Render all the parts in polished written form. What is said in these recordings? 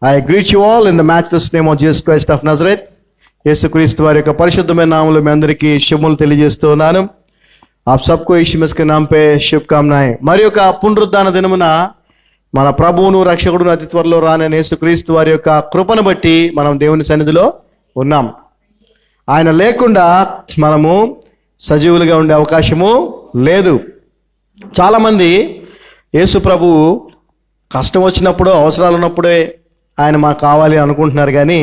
I greet you all in the matchless name of Jesus Christ of Nazareth. యేసుక్రీస్తు వారి యొక్క పరిశుద్ధమైన నామములో మీ అందరికీ శుభములు తెలియజేస్తూ ఉన్నాను. ఆప్ సబ్కో యీశు మసీహ్ के नाम पे शुभकामनाएं. మరి యొక్క పునరుద్ధాన దినమున మన ప్రభువును రక్షకుడును అతి త్వరలో రానైన యేసుక్రీస్తు వారి యొక్క కృపను బట్టి మనం దేవుని సన్నిధిలో ఉన్నాం. ఆయన లేకుండా మనము సజీవులుగా ఉండే అవకాశము లేదు. చాలామంది యేసు ప్రభువు కష్టం వచ్చినప్పుడు, అవసరాలు ఉన్నప్పుడే ఆయన మాకు కావాలి అనుకుంటున్నారు, కానీ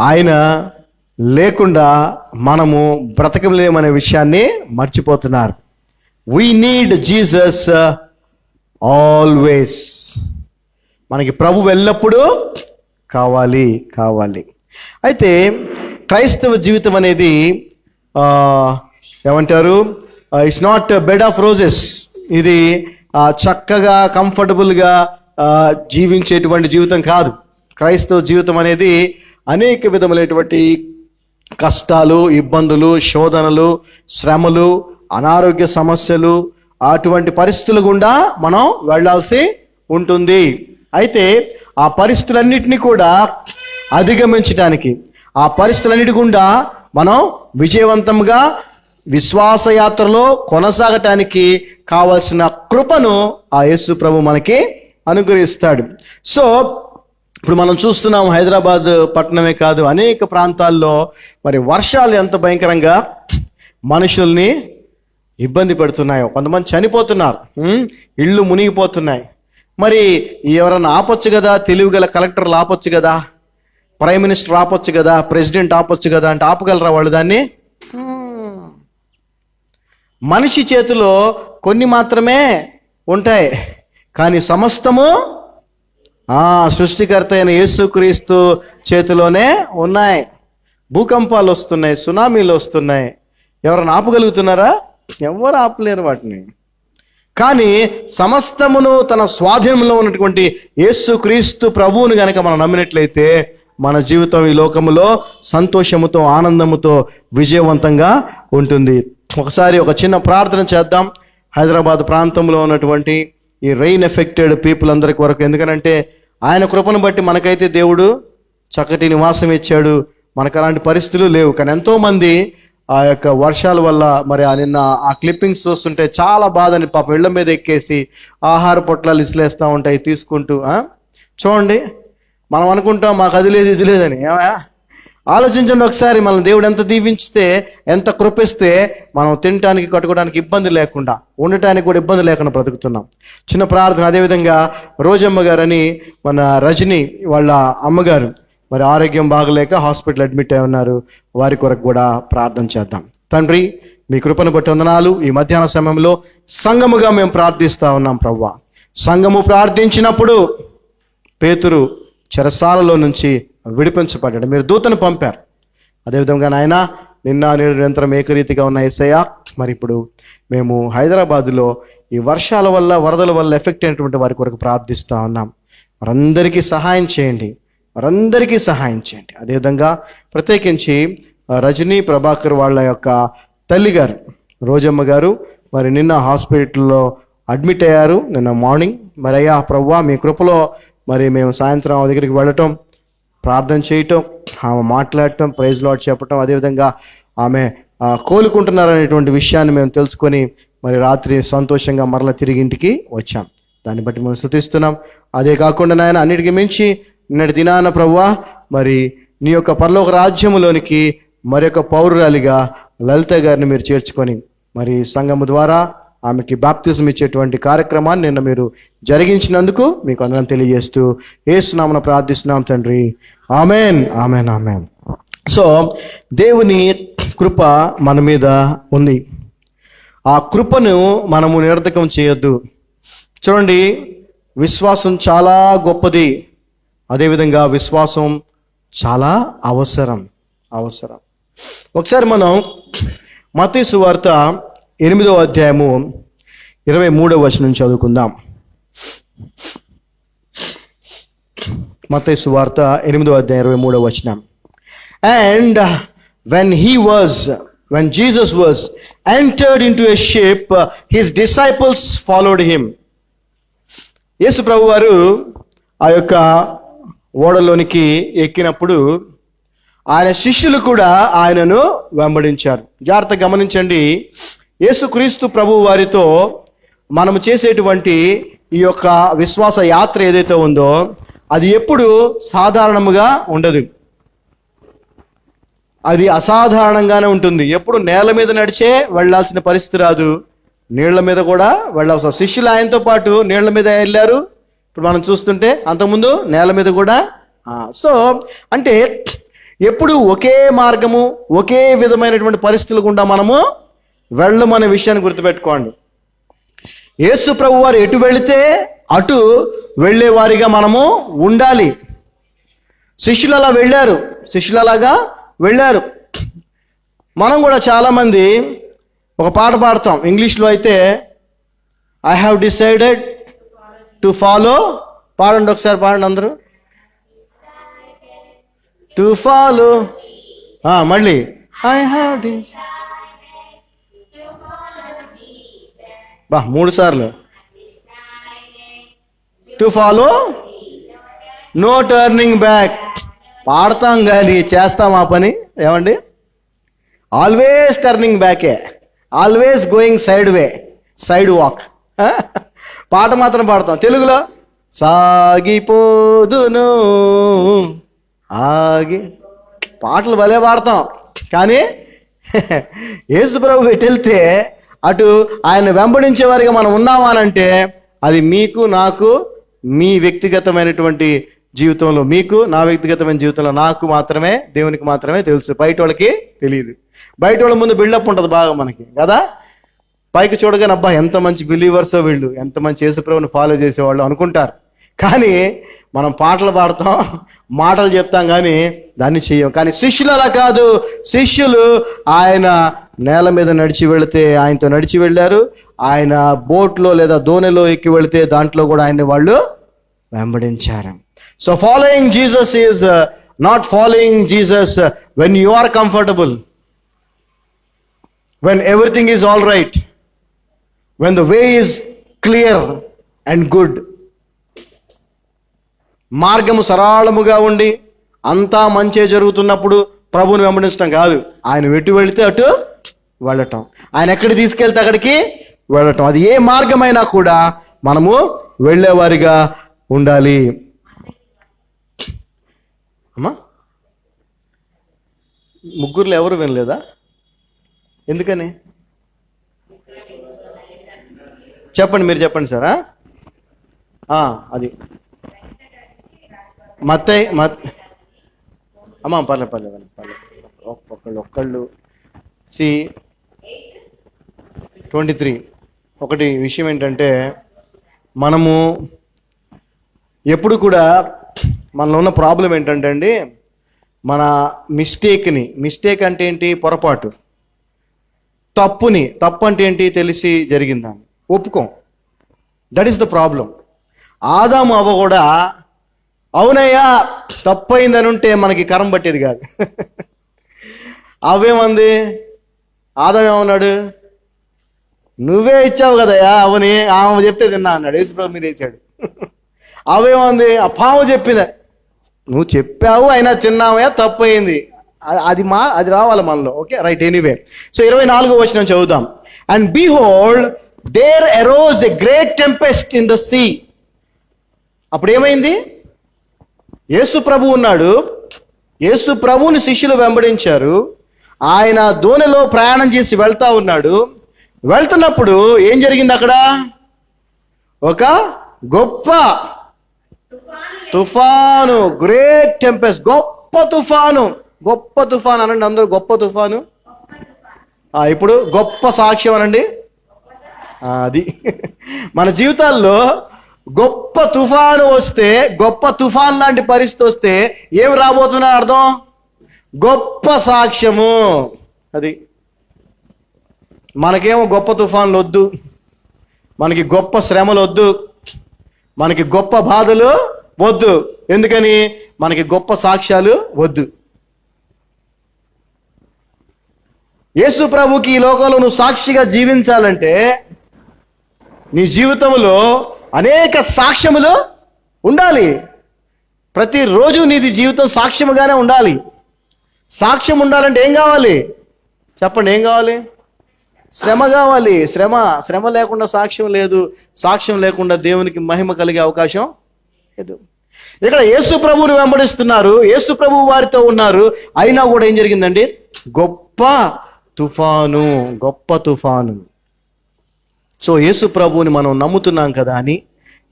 ఆయన లేకుండా మనము బ్రతకలేమనే విషయాన్ని మర్చిపోతున్నారు. We need Jesus always. మనకి ప్రభు ఎల్లప్పుడూ కావాలి. అయితే క్రైస్తవ జీవితం అనేది ఏమంటారు, it's not bed of roses. ఇది చక్కగా కంఫర్టబుల్గా జీవించేటువంటి జీవితం కాదు. క్రైస్తవ జీవితం అనేది అనేక విధములైనటువంటి కష్టాలు, ఇబ్బందులు, శోధనలు, శ్రమలు, అనారోగ్య సమస్యలు, అటువంటి పరిస్థితుల గుండా మనం వెళ్ళాల్సి ఉంటుంది. అయితే ఆ పరిస్థితులన్నిటినీ కూడా అధిగమించడానికి, ఆ పరిస్థితులన్నిటి గుండా మనం విజయవంతంగా విశ్వాసయాత్రలో కొనసాగటానికి కావలసిన కృపను ఆ యేసు ప్రభు మనకి అనుగ్రహిస్తాడు. సో ఇప్పుడు మనం చూస్తున్నాం, హైదరాబాద్ పట్టణమే కాదు, అనేక ప్రాంతాల్లో మరి వర్షాలు ఎంత భయంకరంగా మనుషుల్ని ఇబ్బంది పెడుతున్నాయో. కొంతమంది చనిపోతున్నారు, ఇళ్ళు మునిగిపోతున్నాయి. మరి ఎవరన్నా ఆపొచ్చు కదా, తెలివిగల కలెక్టర్లు ఆపొచ్చు కదా, ప్రైమ్ మినిస్టర్ ఆపొచ్చు కదా, ప్రెసిడెంట్ ఆపొచ్చు కదా అంటే ఆపగలరా వాళ్ళు దాన్ని? మనిషి చేతిలో కొన్ని మాత్రమే ఉంటాయి, కానీ సమస్తము సృష్టికర్త అయిన యేసుక్రీస్తు చేతిలోనే ఉన్నాయి. భూకంపాలు వస్తున్నాయి, సునామీలు వస్తున్నాయి. ఎవరైనా ఆపగలుగుతున్నారా? ఎవరు ఆపలేరు వాటిని. కానీ సమస్తమును తన స్వాధీనంలో ఉన్నటువంటి యేసుక్రీస్తు ప్రభువుని గనక మనం నమ్మినట్లయితే మన జీవితం ఈ లోకములో సంతోషముతో, ఆనందముతో విజయవంతంగా ఉంటుంది. ఒకసారి ఒక చిన్న ప్రార్థన చేద్దాం. హైదరాబాద్ ప్రాంతంలో ఉన్నటువంటి ఈ రెయిన్ ఎఫెక్టెడ్ పీపుల్ అందరికి వరకు. ఎందుకనంటే ఆయన కృపను బట్టి మనకైతే దేవుడు చక్కటి నివాసం ఇచ్చాడు, మనకు అలాంటి పరిస్థితులు లేవు. కానీ ఎంతోమంది ఆ యొక్క వర్షాల వల్ల, మరి నిన్న ఆ క్లిప్పింగ్స్ చూస్తుంటే చాలా బాధని, పాపం ఇళ్ల మీద ఎక్కేసి ఆహార పొట్లాలు ఇసిలేస్తూ ఉంటాయి తీసుకుంటూ. చూడండి, మనం అనుకుంటాం మాకు అది లేదు ఇది లేదని. ఆలోచించండి ఒకసారి, మనం దేవుడు ఎంత దీవించితే, ఎంత కృపిస్తే మనం తినటానికి, కట్టుకోవడానికి ఇబ్బంది లేకుండా, ఉండటానికి కూడా ఇబ్బంది లేకుండా బ్రతుకుతున్నాం. చిన్న ప్రార్థన. అదేవిధంగా రోజమ్మ గారని మన రజని వాళ్ళ అమ్మగారు మరి ఆరోగ్యం బాగలేక హాస్పిటల్ అడ్మిట్ అయి ఉన్నారు. వారి కొరకు కూడా ప్రార్థన చేద్దాం. తండ్రి, మీ కృపను బట్టి వందనాలు. ఈ మధ్యాహ్న సమయంలో సంఘముగా మేము ప్రార్థిస్తూ ఉన్నాం ప్రభువా. సంఘము ప్రార్థించినప్పుడు పేతురు చెరసాలలో నుంచి విడిపించబడ్డాడు, మీరు దూతను పంపారు. అదేవిధంగా నాయన నిన్న నిరంతరం ఏకరీతిగా ఉన్న యేసయ్య, మరి ఇప్పుడు మేము హైదరాబాదులో ఈ వర్షాల వల్ల, వరదల వల్ల ఎఫెక్ట్ అయినటువంటి వారి కొరకు ప్రార్థిస్తూ ఉన్నాం. వారందరికీ సహాయం చేయండి. అదేవిధంగా ప్రత్యేకించి రజనీ ప్రభాకర్ వాళ్ళ యొక్క తల్లి గారు రోజమ్మ గారు మరి నిన్న హాస్పిటల్లో అడ్మిట్ అయ్యారు నిన్న మార్నింగ్. మరి అయ్యా ప్రభువా, మీ కృపలో మరి మేము సాయంత్రం దగ్గరికి వెళ్ళటం, ప్రార్థన చేయటం, ఆమె మాట్లాడటం, ప్రైజ్ లార్డ్ చెప్పటం, అదేవిధంగా ఆమె కోలుకుంటున్నారనేటువంటి విషయాన్ని మేము తెలుసుకొని మరి రాత్రి సంతోషంగా మరలా తిరిగి ఇంటికి వచ్చాం. దాన్ని బట్టి మేము స్తుతిస్తున్నాం. అదే కాకుండా నాయన, అన్నిటికీ మించి నిన్నటి దినాన ప్రభువా, మరి నీ యొక్క పరలోక రాజ్యములోనికి మరి యొక్క పౌరురాలిగా లలిత గారిని మీరు చేర్చుకొని మరి సంఘము ద్వారా ఆమెకి బాప్తిజం ఇచ్చేటువంటి కార్యక్రమాన్ని నిన్న మీరు జరిగించినందుకు మీకు అందరం తెలియజేస్తూ యేసు నామమున ప్రార్థిస్తున్నాం తండ్రి. ఆమెన్. సో దేవుని కృప మన మీద ఉంది. ఆ కృపను మనము నిరర్ధకం చేయొద్దు. చూడండి, విశ్వాసం చాలా గొప్పది. అదేవిధంగా విశ్వాసం చాలా అవసరం. ఒకసారి మనం మత్తయి సువార్త 8వ అధ్యాయము 23వ వచనం చదువుకుందాం. మత్తయి సువార్త 8వ అధ్యాయం 23వ వచనం. And when Jesus was entered into a ship, his disciples followed him. యేసు ప్రభు వారు ఆ యొక్క ఓడలోనికి ఎక్కినప్పుడు ఆయన శిష్యులు కూడా ఆయనను వెంబడించారు. జాగ్రత్తగా గమనించండి, యేసుక్రీస్తు ప్రభు వారితో మనము చేసేటువంటి ఈ యొక్క విశ్వాస యాత్ర ఏదైతే ఉందో అది ఎప్పుడు సాధారణముగా ఉండదు, అది అసాధారణంగానే ఉంటుంది. ఎప్పుడు నేల మీద నడిచే వెళ్ళాల్సిన పరిస్థితి రాదు, నీళ్ల మీద కూడా వెళ్ళాల్సిన. శిష్యులు ఆయనతో పాటు నీళ్ల మీద వెళ్ళారు, ఇప్పుడు మనం చూస్తుంటే అంతకుముందు నేల మీద కూడా. సో అంటే ఎప్పుడు ఒకే మార్గము, ఒకే విధమైనటువంటి పరిస్థితులు గుండా మనము వెళ్ళమనే విషయాన్ని గుర్తుపెట్టుకోండి. యేసు ప్రభు వారు ఎటు వెళితే అటు వెళ్ళేవారిగా మనము ఉండాలి. శిష్యులు అలా వెళ్ళారు, శిష్యులు అలాగా వెళ్ళారు. మనం కూడా చాలామంది ఒక పాట పాడతాం, ఇంగ్లీష్లో అయితే I have decided to follow. పాడండి ఒకసారి, పాడండి అందరూ. టు ఫాలో, మళ్ళీ ఐ హ్యావ్ డిసైడెడ్. 3 సార్లు. To follow, no turning back. పాడతాం కానీ చేస్తాం ఆ పని ఏమండి? ఆల్వేస్ టర్నింగ్ బ్యాకే, always going side way, side walk. పాట మాత్రం పాడతాం తెలుగులో, సాగిపోదును ఆగి. పాటలు భలే పాడతాం, కానీ యేసు ప్రభు ఎటు వెళ్తే అటు ఆయన వెంబడించే వారిగా మనం ఉన్నామా అని అంటే అది మీకు నాకు, మీ వ్యక్తిగతమైనటువంటి జీవితంలో, మీకు నా వ్యక్తిగతమైన జీవితంలో నాకు మాత్రమే, దేవునికి మాత్రమే తెలుసు. బయట వాళ్ళకి తెలియదు. బయట వాళ్ళ ముందు బిల్డప్ ఉంటుంది బాగా మనకి కదా. పైకి చూడగానే అబ్బా ఎంత మంచి బిలీవర్సో వీళ్ళు, ఎంత మంచి యేసుప్రభుని ఫాలో చేసేవాళ్ళు అనుకుంటారు. కానీ మనం పాటలు పాడతాం, మాటలు చెప్తాం, కానీ దాన్ని చెయ్యం. కానీ శిష్యులు అలా కాదు. శిష్యులు ఆయన నేల మీద నడిచి వెళితే ఆయనతో నడిచి వెళ్ళారు, ఆయన బోట్లో లేదా దోణిలో ఎక్కి వెళితే దాంట్లో కూడా ఆయన్ని వాళ్ళు వెంబడించారు. So following Jesus is not following Jesus when you are comfortable, when everything is all right, when the way is clear and good. మార్గము సరళముగా ఉండి అంతా మంచే జరుగుతున్నప్పుడు ప్రభువుని వెంబడించడం కాదు, ఆయన ఎటు వెళితే అటు వెళ్ళటం, ఆయన ఎక్కడికి తీసుకెళ్తే అక్కడికి వెళ్ళటం. అది ఏ మార్గమైనా కూడా మనము వెళ్ళేవారిగా ఉండాలి. అమ్మా, ముగ్గురులో ఎవరు వినలేదా? ఎందుకని చెప్పండి, మీరు చెప్పండి సార్. అది అమ్మా పర్లేదు ఒక్కళ్ళు 23. ఒకటి విషయం ఏంటంటే, మనము ఎప్పుడు కూడా మనలో ఉన్న ప్రాబ్లం ఏంటంటే అండి, మన మిస్టేక్ అంటే ఏంటి? పొరపాటు. తప్పు అంటే ఏంటి? తెలిసి జరిగిందాన్ని ఒప్పుకోం. That is the problem. ఆదాము అవ్వ కూడా అవునయ్యా తప్పయిందని ఉంటే మనకి కరం పట్టేది కాదు. అవేమంది? ఆదాము ఏమన్నాడు? నువ్వే ఇచ్చావు కదయ్యా అవని, ఆమె చెప్తే తిన్నా అన్నాడు. యేసుప్రభు మీద వేసాడు. అవేమంది? ఆ పాము చెప్పింది, నువ్వు చెప్పావు అయినా తిన్నావయ్యా, తప్పు అయింది. అది రావాలి మనలో. Okay, right. ఎనీవే, సో 24వ వచనం చదువుదాం. And behold there arose a great tempest in the sea. అప్పుడు ఏమైంది? యేసు ప్రభు ఉన్నాడు, యేసు ప్రభువుని శిష్యులు వెంబడించారు. ఆయన దోణిలో ప్రయాణం చేసి వెళ్తా ఉన్నాడు. వెళ్తున్నప్పుడు ఏం జరిగింది? అక్కడ ఒక గొప్ప తుఫాను, గ్రేట్ టెంపెస్ట్, గొప్ప తుఫాను. అనండి అందరూ, గొప్ప తుఫాను. ఇప్పుడు గొప్ప సాక్ష్యం అనండి. అది మన జీవితాల్లో గొప్ప తుఫాను వస్తే, గొప్ప తుఫాన్ లాంటి పరిస్థితి వస్తే ఏమి రాబోతున్నా అర్థం? గొప్ప సాక్ష్యము. అది మనకేమో గొప్ప తుఫాన్లు వద్దు, మనకి గొప్ప శ్రమలు వద్దు, మనకి గొప్ప బాధలు వద్దు. ఎందుకని? మనకి గొప్ప సాక్ష్యాలు వద్దు. యేసు ప్రభుకి ఈ లోకంలో నువ్వు సాక్షిగా జీవించాలంటే నీ జీవితంలో అనేక సాక్ష్యములు ఉండాలి. ప్రతిరోజు నీది జీవితం సాక్ష్యముగానే ఉండాలి. సాక్ష్యం ఉండాలంటే ఏం కావాలి చెప్పండి? ఏం కావాలి? శ్రమ కావాలి. శ్రమ లేకుండా సాక్ష్యం లేదు. సాక్ష్యం లేకుండా దేవునికి మహిమ కలిగే అవకాశం లేదు. ఇక్కడ యేసు ప్రభువుని వెంబడిస్తున్నారు, యేసు ప్రభువు వారితో ఉన్నారు. అయినా కూడా ఏం జరిగిందండి? గొప్ప తుఫాను. సో యేసు ప్రభువుని మనం నమ్ముతున్నాం కదా అని,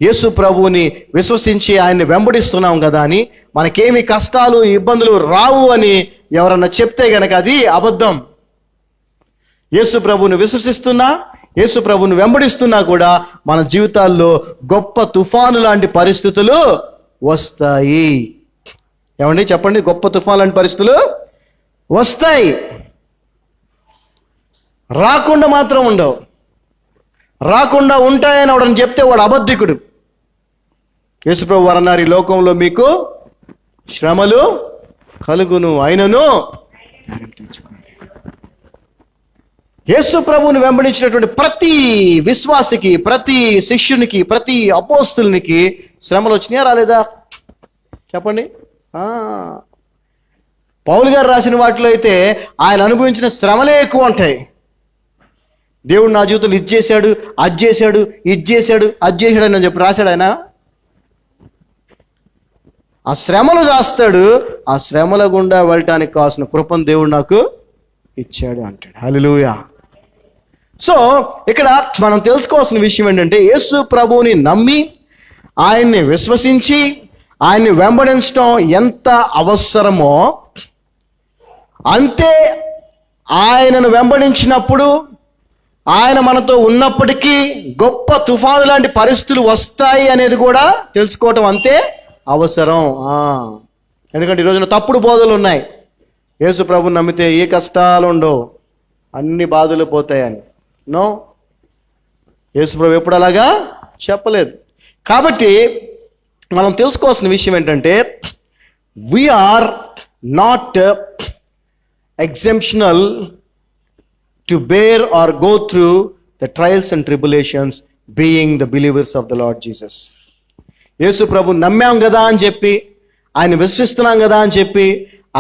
యేసు ప్రభువుని విశ్వసించి ఆయన్ని వెంబడిస్తున్నాం కదా అని మనకేమి కష్టాలు ఇబ్బందులు రావు అని ఎవరన్నా చెప్తే గనక అది అబద్ధం. యేసు ప్రభువుని విశ్వసిస్తున్నా, యేసు ప్రభువుని వెంబడిస్తున్నా కూడా మన జీవితాల్లో గొప్ప తుఫాను లాంటి పరిస్థితులు వస్తాయి. ఏమండి చెప్పండి? గొప్ప తుఫాను లాంటి పరిస్థితులు వస్తాయి. రాకుండా మాత్రం ఉండవు. రాకుండా ఉంటాయని వాడని చెప్తే వాడు అబద్ధికుడు. యేసుప్రభు వారు అన్నారు, ఈ లోకంలో మీకు శ్రమలు కలుగును, అయినను యేసు ప్రభువుని వెంబడించినటువంటి ప్రతి విశ్వాసికి, ప్రతి శిష్యునికి, ప్రతి అపోస్తులకి శ్రమలు వచ్చినాయా రాలేదా చెప్పండి? పౌలు గారు రాసిన వాటిలో అయితే ఆయన అనుభవించిన శ్రమలే ఎక్కువ ఉంటాయి. దేవుడు నా జీవితంలో ఇది చేశాడు, అది చేశాడు, ఇది చేశాడు, అది చేశాడు అని చెప్పి రాశాడు ఆయన. ఆ శ్రమలు రాస్తాడు. ఆ శ్రమల గుండా వెళ్ళటానికి కావాల్సిన కృపను దేవుడు నాకు ఇచ్చాడు అంటాడు. హల్లెలూయా. సో ఇక్కడ మనం తెలుసుకోవాల్సిన విషయం ఏంటంటే, యేసు ప్రభువుని నమ్మి ఆయన్ని విశ్వసించి ఆయన్ని వెంబడించడం ఎంత అవసరమో అంతే ఆయనను వెంబడించినప్పుడు, ఆయన మనతో ఉన్నప్పటికీ గొప్ప తుఫాను లాంటి పరిస్థితులు వస్తాయి అనేది కూడా తెలుసుకోవటం అంతే అవసరం. ఎందుకంటే ఈరోజున తప్పుడు బోధలు ఉన్నాయి. యేసు ప్రభువుని నమ్మితే ఏ కష్టాలు ఉండవు, అన్ని బాధలు పోతాయని. నో, యేసు ప్రభు ఎప్పుడు అలాగా చెప్పలేదు. కాబట్టి మనం తెలుసుకోవాల్సిన విషయం ఏంటంటే, we are not exemptional to bear or go through the trials and tribulations being the believers of the Lord Jesus. యేసు ప్రభు నమ్మాం కదా అని చెప్పి, ఆయన విశ్వసిస్తున్నాం కదా అని చెప్పి,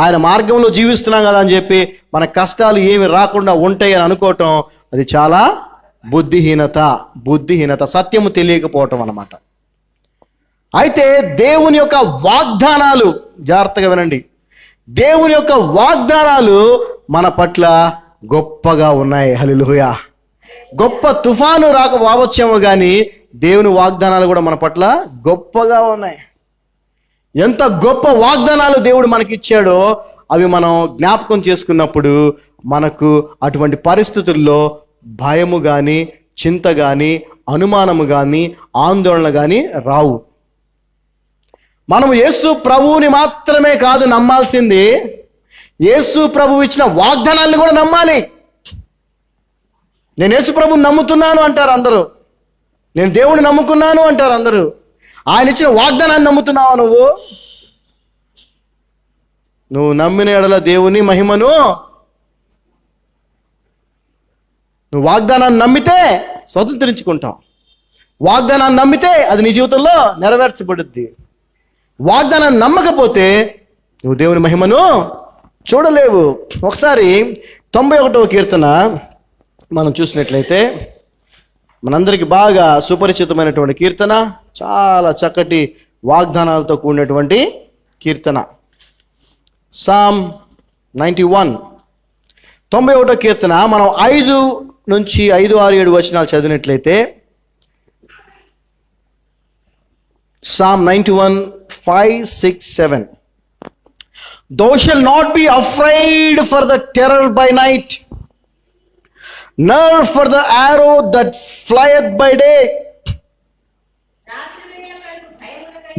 ఆయన మార్గంలో జీవిస్తున్నాం కదా అని చెప్పి మన కష్టాలు ఏమి రాకుండా ఉంటాయి అని అనుకోవటం అది చాలా బుద్ధిహీనత, సత్యము తెలియకపోవటం అన్నమాట. అయితే దేవుని యొక్క వాగ్దానాలు, జాగ్రత్తగా వినండి, దేవుని యొక్క వాగ్దానాలు మన పట్ల గొప్పగా ఉన్నాయి. హల్లెలూయా. గొప్ప తుఫాను రావచ్చేమో కానీ దేవుని వాగ్దానాలు కూడా మన పట్ల గొప్పగా ఉన్నాయి. ఎంత గొప్ప వాగ్దానాలు దేవుడు మనకిచ్చాడో అవి మనం జ్ఞాపకం చేసుకున్నప్పుడు మనకు అటువంటి పరిస్థితుల్లో భయము కానీ, చింత కానీ, అనుమానము కానీ, ఆందోళన కానీ రావు. మనం యేసు ప్రభువుని మాత్రమే కాదు నమ్మాల్సింది, యేసు ప్రభువు ఇచ్చిన వాగ్దానాలను కూడా నమ్మాలి. నేను యేసు ప్రభువుని నమ్ముతున్నాను అంటారు అందరూ, నేను దేవుడిని నమ్ముకున్నాను అంటారు అందరూ. ఆయన ఇచ్చిన వాగ్దానాన్ని నమ్ముతున్నావా? నువ్వు నమ్మిన ఎడల దేవుని మహిమను, నువ్వు వాగ్దానాన్ని నమ్మితే స్వతంత్రించుకుంటావు. వాగ్దానాన్ని నమ్మితే అది నీ జీవితంలో నెరవేర్చబడుద్ది. వాగ్దానాన్ని నమ్మకపోతే నువ్వు దేవుని మహిమను చూడలేవు. ఒకసారి 91వ కీర్తన మనం చూసినట్లయితే, మనందరికీ బాగా సుపరిచితమైనటువంటి కీర్తన, చాలా చక్కటి వాగ్దానాలతో కూడినటువంటి కీర్తన. సామ్ 91, 91వ కీర్తన మనం 5 నుంచి 5, 6, 7 వచనాలు చదివినట్లయితే, Psalm 91, 5, 6, 7. Thou shalt not be afraid for the terror by night, nor for the arrow that flieth by day.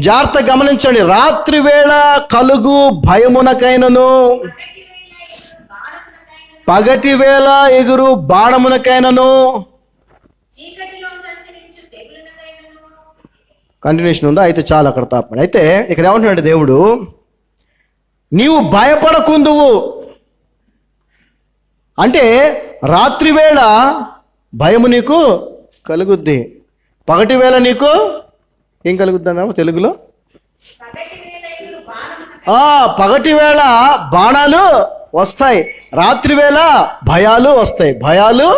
జాగ్రత్త గమనించండి. రాత్రి వేళ కలుగు భయమునకైనను, పగటి వేళ ఎగురు బాణమునకైనను. కంటిన్యూషన్ ఉందా? అయితే చాలు అక్కడ తాపండి. అయితే ఇక్కడ ఏమంటున్నాడు దేవుడు, నీవు భయపడకుందువు అంటే రాత్రి వేళ భయము నీకు కలుగుద్ది, పగటి వేళ నీకు ఏం కలుగుద్ది అన్నాము తెలుగులో? పగటి వేళ బాణాలు వస్తాయి, రాత్రి వేళ భయాలు వస్తాయి. భయాలు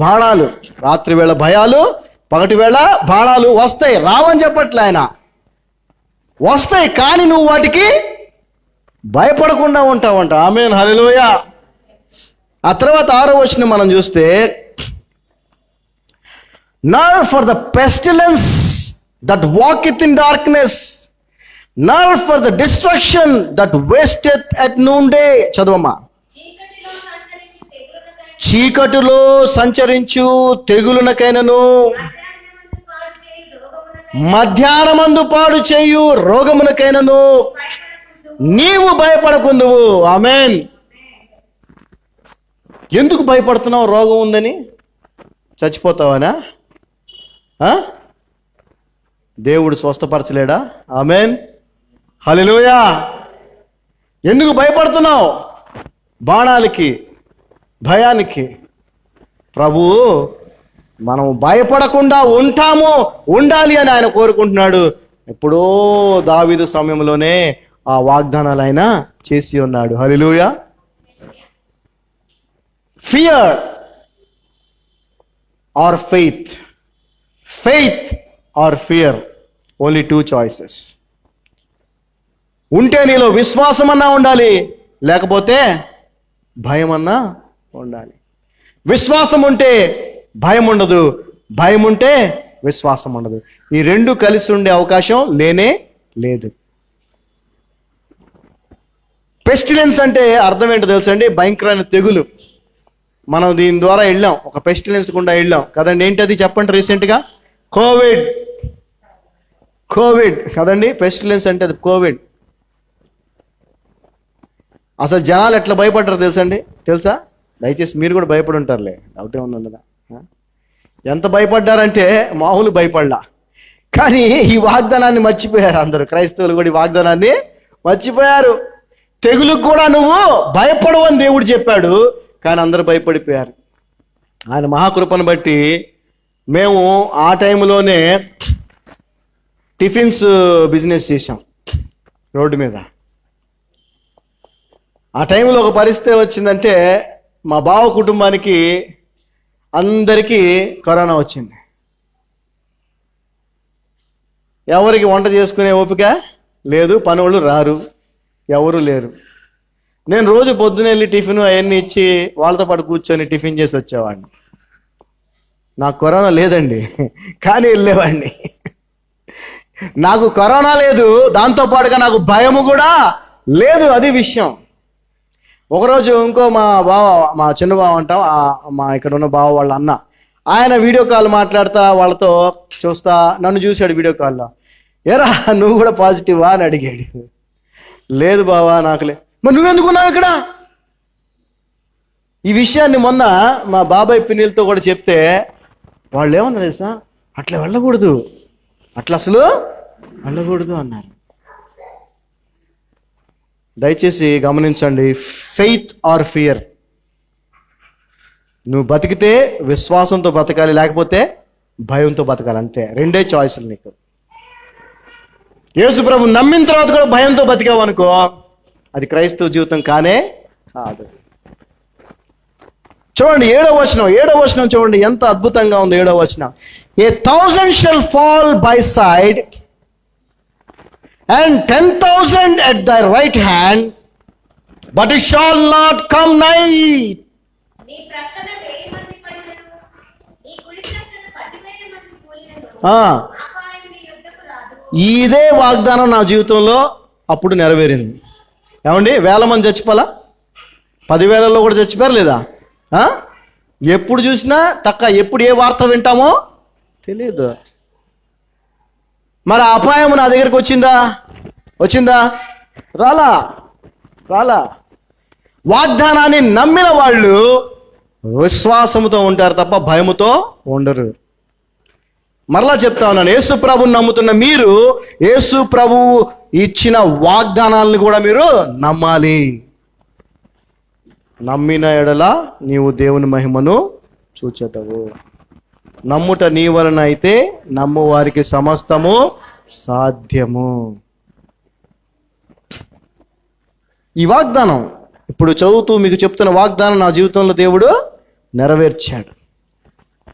బాణాలు, రాత్రి వేళ భయాలు, పగటి వేళ బాణాలు వస్తాయి. రావని చెప్పట్లే ఆయన, వస్తాయి. కానీ నువ్వు వాటికి భయపడకుండా ఉంటావంట. ఆమేన్, హల్లెలూయా. ఆ తర్వాత 6వ వచనం మనం చూస్తే, nor for the pestilence that walketh in darkness, nor for the destruction that wasteth at noonday. చదవమ్మా. చీకటిలో సంచరించు తెగులునకైనను, మధ్యాహ్నమందు పాడు చేయు రోగమునకైనను నీవు భయపడకుందువు. ఆమేన్. ఎందుకు భయపడుతున్నావు? రోగం ఉందని చచ్చిపోతావనా? దేవుడు స్వస్థపరచలేడా? ఆమేన్, హల్లెలూయా. ఎందుకు భయపడుతున్నావు? బాణాలకి, భయానికి. ప్రభువు మనం భయపడకుండా ఉండాలి అని ఆయన కోరుకుంటున్నాడు. ఎప్పుడో దావీదు సమయంలోనే ఆ వాగ్దానాలు ఆయన చేసి ఉన్నాడు. Hallelujah. Fear or faith, faith or fear, only 2 choices. ఉంటే నీలో విశ్వాసం అన్నా ఉండాలి, లేకపోతే భయం అన్నా ఉండాలి. విశ్వాసం ఉంటే భయం ఉండదు, భయం ఉంటే విశ్వాసం ఉండదు. ఈ 2 కలిసి ఉండే అవకాశం లేనే లేదు. పెస్టిలెన్స్ అంటే అర్థం ఏంటో తెలుసండి? భయంకరమైన తెగులు. మనం దీని ద్వారా వెళ్ళాం, ఒక పెస్టిలెన్స్ గుండా వెళ్ళాం కదండి. ఏంటది చెప్పండి? రీసెంట్గా కోవిడ్ కదండి. పెస్టిలెన్స్ అంటే అది కోవిడ్. అసలు జనాలు ఎట్లా భయపడ్డారు తెలుసా? దయచేసి మీరు కూడా భయపడి ఉంటారులే, డౌటే ఉంది అందులో. ఎంత భయపడ్డారంటే మామూలు భయపడలా. కానీ ఈ వాగ్దానాన్ని మర్చిపోయారు అందరూ. క్రైస్తవులు కూడా ఈ వాగ్దానాన్ని మర్చిపోయారు. తెగులుకు కూడా నువ్వు భయపడవు అని దేవుడు చెప్పాడు, కానీ అందరూ భయపడిపోయారు. ఆయన మహాకృపను బట్టి మేము ఆ టైంలోనే టిఫిన్స్ బిజినెస్ చేశాం రోడ్డు మీద. ఆ టైంలో ఒక పరిస్థితి వచ్చిందంటే, మా బావ కుటుంబానికి అందరికీ కరోనా వచ్చింది. ఎవరికి వంట చేసుకునే ఓపిక లేదు, పనులు రారు, ఎవరు లేరు. నేను రోజు పొద్దున వెళ్ళి టిఫిన్ అవన్నీ ఇచ్చి వాళ్ళతో పాటు కూర్చొని టిఫిన్ చేసి వచ్చేవాడిని. నాకు కరోనా లేదండి, కానీ వెళ్ళేవాడిని. నాకు కరోనా లేదు, దాంతోపాటుగా నాకు భయము కూడా లేదు. అది విషయం. ఒకరోజు ఇంకో మా చిన్న బావ అంటాం, మా ఇక్కడ ఉన్న బావ వాళ్ళ అన్న, ఆయన వీడియో కాల్ మాట్లాడుతా వాళ్ళతో చూస్తా నన్ను చూశాడు వీడియో కాల్లో. ఏరా నువ్వు కూడా పాజిటివా అని అడిగాడు. లేదు బావా నాకు మరి నువ్వెందుకున్నావు ఇక్కడ? ఈ విషయాన్ని మొన్న మా బాబాయ్ పిన్నిలతో కూడా చెప్తే వాళ్ళు ఏమన్నారు తెలుసా? అట్లా వెళ్ళకూడదు, అట్లా అసలు వెళ్ళకూడదు అన్నారు. దయచేసి గమనించండి, ఫెయిత్ ఆర్ ఫియర్. నువ్వు బతికితే విశ్వాసంతో బతకాలి, లేకపోతే భయంతో బతకాలి, అంతే. 2 చాయిస్లు నీకు. యేసు ప్రభు నమ్మిన తర్వాత కూడా భయంతో బతికావు అనుకో, అది క్రైస్తవ జీవితం కానే కాదు. చూడండి 7వ వచనం చూడండి, ఎంత అద్భుతంగా ఉంది 7వ వచనం. 1,000 shall fall by side and 10,000 at thy right hand, but it shall not come nigh. ఇదే వాగ్దానం నా జీవితంలో అప్పుడు నెరవేరింది. ఏమండి, 1000 మంది చచ్చిపోలా, 10,000లో కూడా చచ్చిపోయారు లేదా? ఎప్పుడు చూసినా ఎప్పుడు ఏ వార్త వింటామో తెలియదు. మరి అపాయం నా దగ్గరికి వచ్చిందా? రాలా. వాగ్దానాన్ని నమ్మిన వాళ్ళు విశ్వాసముతో ఉంటారు తప్ప భయముతో ఉండరు. మరలా చెప్తా ఉన్నాను, యేసు ప్రభువుని నమ్ముతున్న మీరు యేసు ప్రభువు ఇచ్చిన వాగ్దానాలను కూడా మీరు నమ్మాలి. నమ్మిన ఎడల నీవు దేవుని మహిమను చూచెదవు. నమ్ముట నీ వలన అయితే నమ్ము వారికి సమస్తము సాధ్యము. ఈ వాగ్దానం ఇప్పుడు చదువుతూ మీకు చెప్తున్న వాగ్దానం నా జీవితంలో దేవుడు నెరవేర్చాడు.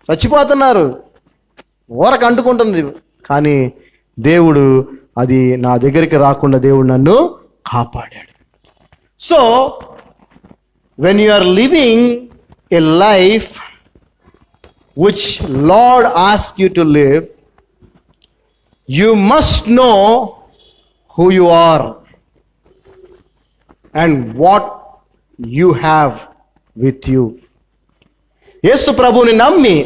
చచ్చిపోతున్నారు, ఊరకు అంటుకుంటుంది, కానీ దేవుడు అది నా దగ్గరికి రాకుండా దేవుడు నన్ను కాపాడాడు. So when you are living a life which Lord asks you to live, you must know who you are and what you have with you. యేసు ప్రభువుని నమ్మి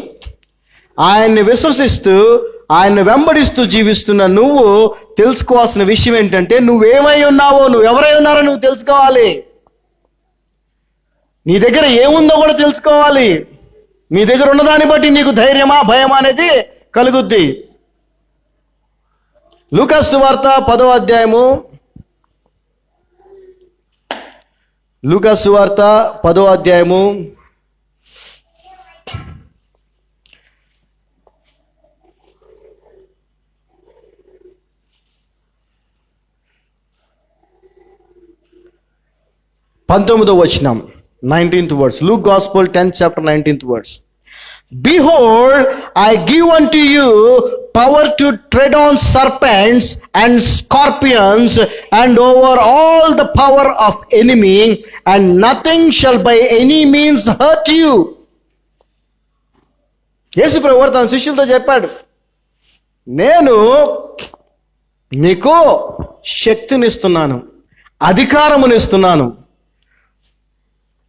ఆయన్ని విశ్వసిస్తూ ఆయన్ని వెంబడిస్తూ జీవిస్తున్న నువ్వు తెలుసుకోవాల్సిన విషయం ఏంటంటే, నువ్వేమై ఉన్నావో, నువ్వు ఎవరై ఉన్నారో నువ్వు తెలుసుకోవాలి. నీ దగ్గర ఏముందో కూడా తెలుసుకోవాలి. నీ దగ్గర ఉన్నదాన్ని బట్టి నీకు ధైర్యమా భయమా అనేది కలుగుద్ది. లూకాసు సువార్త 10వ అధ్యాయము, లూకాసు సువార్త 10వ అధ్యాయము 19వ వచనం, 19th verse. Luke Gospel 10th chapter 19th verse. Behold, I give unto you power to tread on serpents and scorpions and over all the power of enemy, and nothing shall by any means hurt you. యేసు ప్రభువు తన శిష్యులతో చెప్పాడు, నేను నీకు శక్తినిస్తున్నాను, అధికారమునిస్తున్నాను,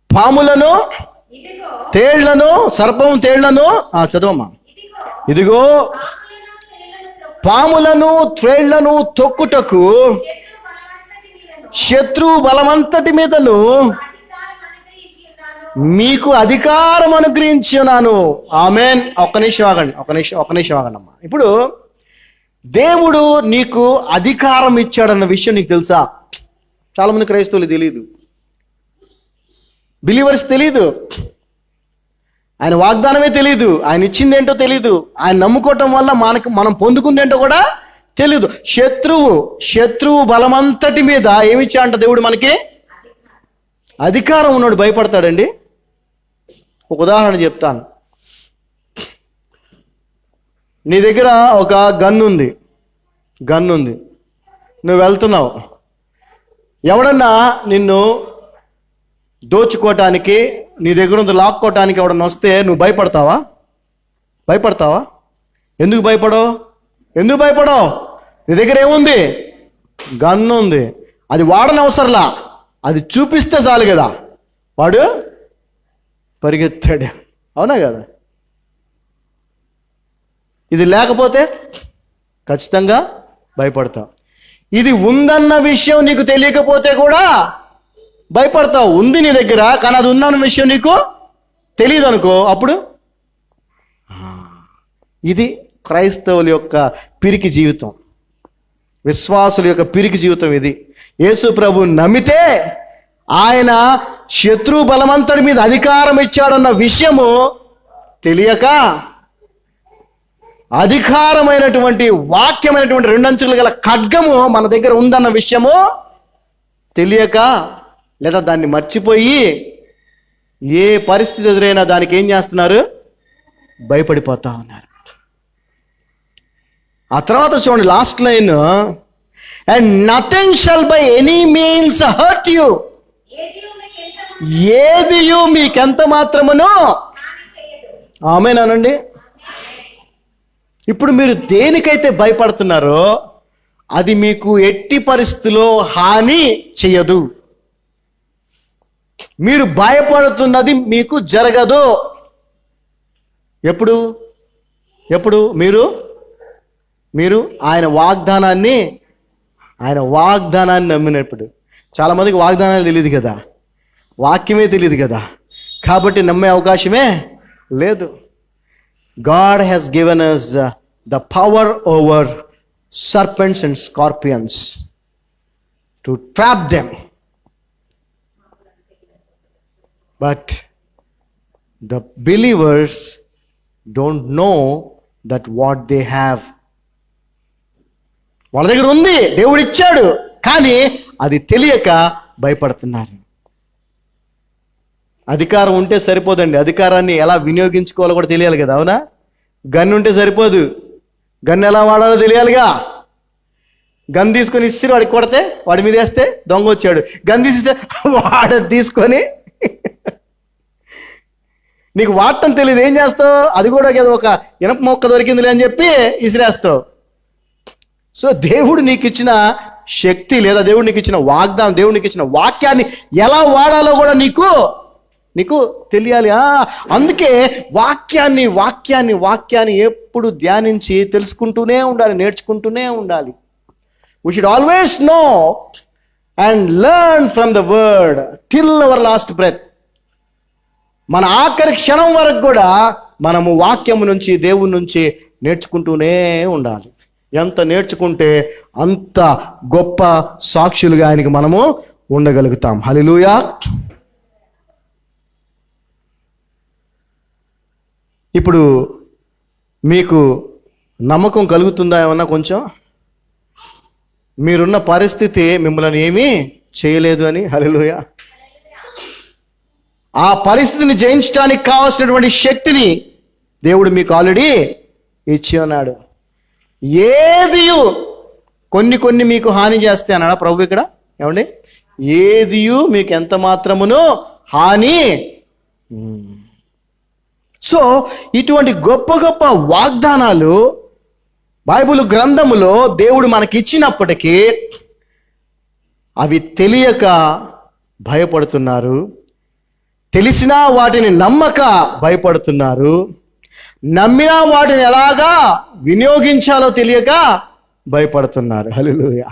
పాములను, తేళ్లను, సర్పం తేళ్లను, చదవమ్మా, ఇదిగో పాములను త్రేళ్లను తొక్కుటకు శత్రు బలమంతటి మీదను మీకు అధికారం అనుగ్రహించి ఉన్నాను. ఆమేన్. ఒక్క నిమిషం ఆగండి అమ్మా. ఇప్పుడు దేవుడు నీకు అధికారం ఇచ్చాడన్న విషయం నీకు తెలుసా? చాలా మంది క్రైస్తవులు తెలియదు, బిలీవర్స్ తెలీదు. ఆయన వాగ్దానమే తెలీదు, ఆయన ఇచ్చిందేంటో తెలీదు, ఆయన నమ్ముకోవటం వల్ల మనం పొందుకుందేంటో కూడా తెలీదు. శత్రువు బలమంతటి మీద ఏమిచ్చా అంట దేవుడు మనకి అధికారం ఉన్నాడు. భయపడతాడండి? ఒక ఉదాహరణ చెప్తాను. నీ దగ్గర ఒక గన్ ఉంది, నువ్వు వెళ్తున్నావు, ఎవడన్నా నిన్ను దోచుకోవటానికి, నీ దగ్గర ఉంది లాక్కోవటానికి ఎవడన్నా వస్తే నువ్వు భయపడతావా? ఎందుకు భయపడవు? నీ దగ్గర ఏముంది? గన్ను ఉంది. అది వాడనవసరంలా, అది చూపిస్తే చాలు కదా, వాడు పరిగెత్తాడు. అవునా కదా? ఇది లేకపోతే ఖచ్చితంగా భయపడతావు. ఇది ఉందన్న విషయం నీకు తెలియకపోతే కూడా భయపడతావు. ఉంది నీ దగ్గర, కానీ అది ఉందన్న విషయం నీకు తెలియదు అనుకో, అప్పుడు ఇది క్రైస్తవుల యొక్క పిరికి జీవితం, విశ్వాసుల యొక్క పిరికి జీవితం ఇది. యేసు ప్రభువుని నమ్మితే ఆయన శత్రు బలమంతటి మీద అధికారం ఇచ్చాడన్న విషయము తెలియక, అధికారమైనటువంటి వాక్యమైనటువంటి 2 అంచులు గల ఖడ్గము మన దగ్గర ఉందన్న విషయము తెలియక, లేదా దాన్ని మర్చిపోయి ఏ పరిస్థితి ఎదురైనా దానికి ఏం చేస్తున్నారు? భయపడిపోతా ఉన్నారు. ఆ తర్వాత చూడండి last line, and nothing shall by any means hurt you. ఏదియు మీకెంత మాత్రమును ఆమేనండి. ఇప్పుడు మీరు దేనికైతే భయపడుతున్నారో అది మీకు ఎట్టి పరిస్థితిలో హాని చేయదు. మీరు భయపడుతున్నది మీకు జరగదు. ఎప్పుడు మీరు ఆయన వాగ్దానాన్ని నమ్మినప్పుడు. చాలామందికి వాగ్దానాలు తెలియదు కదా, వాక్యమే తెలియదు కదా, కాబట్టి నమ్మే అవకాశమే లేదు. God has given us the power over serpents and scorpions to trap them. But the believers don't know that what they have. వాళ్ళ దగ్గర ఉంది, దేవుడు ఇచ్చాడు, కానీ అది తెలియక భయపడుతున్నారు. అధికారం ఉంటే సరిపోదండి, అధికారాన్ని ఎలా వినియోగించుకోవాలో కూడా తెలియాలి కదా, అవునా? గన్ ఉంటే సరిపోదు, గన్ ఎలా వాడాలో తెలియాలిగా. గన్ తీసుకొని ఇస్తే వాడికి కొడితే, వాడి మీద వేస్తే దొంగ వచ్చాడు, గన్ తీసిస్తే వాడు తీసుకొని నీకు వాడటం తెలియదు, ఏం చేస్తావు? అది కూడా ఏదో ఒక ఇనప మొక్క దొరికిందిలే అని చెప్పి ఇసిరేస్తావు. సో దేవుడు నీకు ఇచ్చిన శక్తి లేదా దేవుడు నీకు ఇచ్చిన వాగ్దానం, దేవుడు నీకు ఇచ్చిన వాక్యాన్ని ఎలా వాడాలో కూడా నీకు తెలియాలి. అందుకే వాక్యాన్ని వాక్యాన్ని వాక్యాన్ని ఎప్పుడు ధ్యానించి తెలుసుకుంటూనే ఉండాలి, నేర్చుకుంటూనే ఉండాలి. We should always know and learn from the word till our last breath. మన ఆఖరి క్షణం వరకు కూడా మనము వాక్యము నుంచి, దేవుని నుంచి నేర్చుకుంటూనే ఉండాలి. ఎంత నేర్చుకుంటే అంత గొప్ప సాక్షులుగా ఆయనకి మనము ఉండగలుగుతాం. హల్లెలూయా. ఇప్పుడు మీకు నమ్మకం కలుగుతుందా ఏమన్నా? కొంచెం మీరున్న పరిస్థితి మిమ్మల్ని ఏమీ చేయలేదు అని. హల్లెలూయా. ఆ పరిస్థితిని జయించడానికి కావాల్సినటువంటి శక్తిని దేవుడు మీకు ఆల్రెడీ ఇచ్చి ఉన్నాడు. ఏదియు కొన్ని మీకు హాని చేస్తే అన్నాడా ప్రభు ఇక్కడ? ఏమండి? ఏదియు మీకు ఎంత మాత్రమును హాని. సో ఇటువంటి గొప్ప గొప్ప వాగ్దానాలు బైబిల్ గ్రంథములో దేవుడు మనకిచ్చినప్పటికీ అవి తెలియక భయపడుతున్నారు, తెలిసినా వాటిని నమ్మక భయపడుతున్నారు, నమ్మినా వాటిని ఎలాగా వినియోగించాలో తెలియక భయపడుతున్నారు. హల్లెలూయా.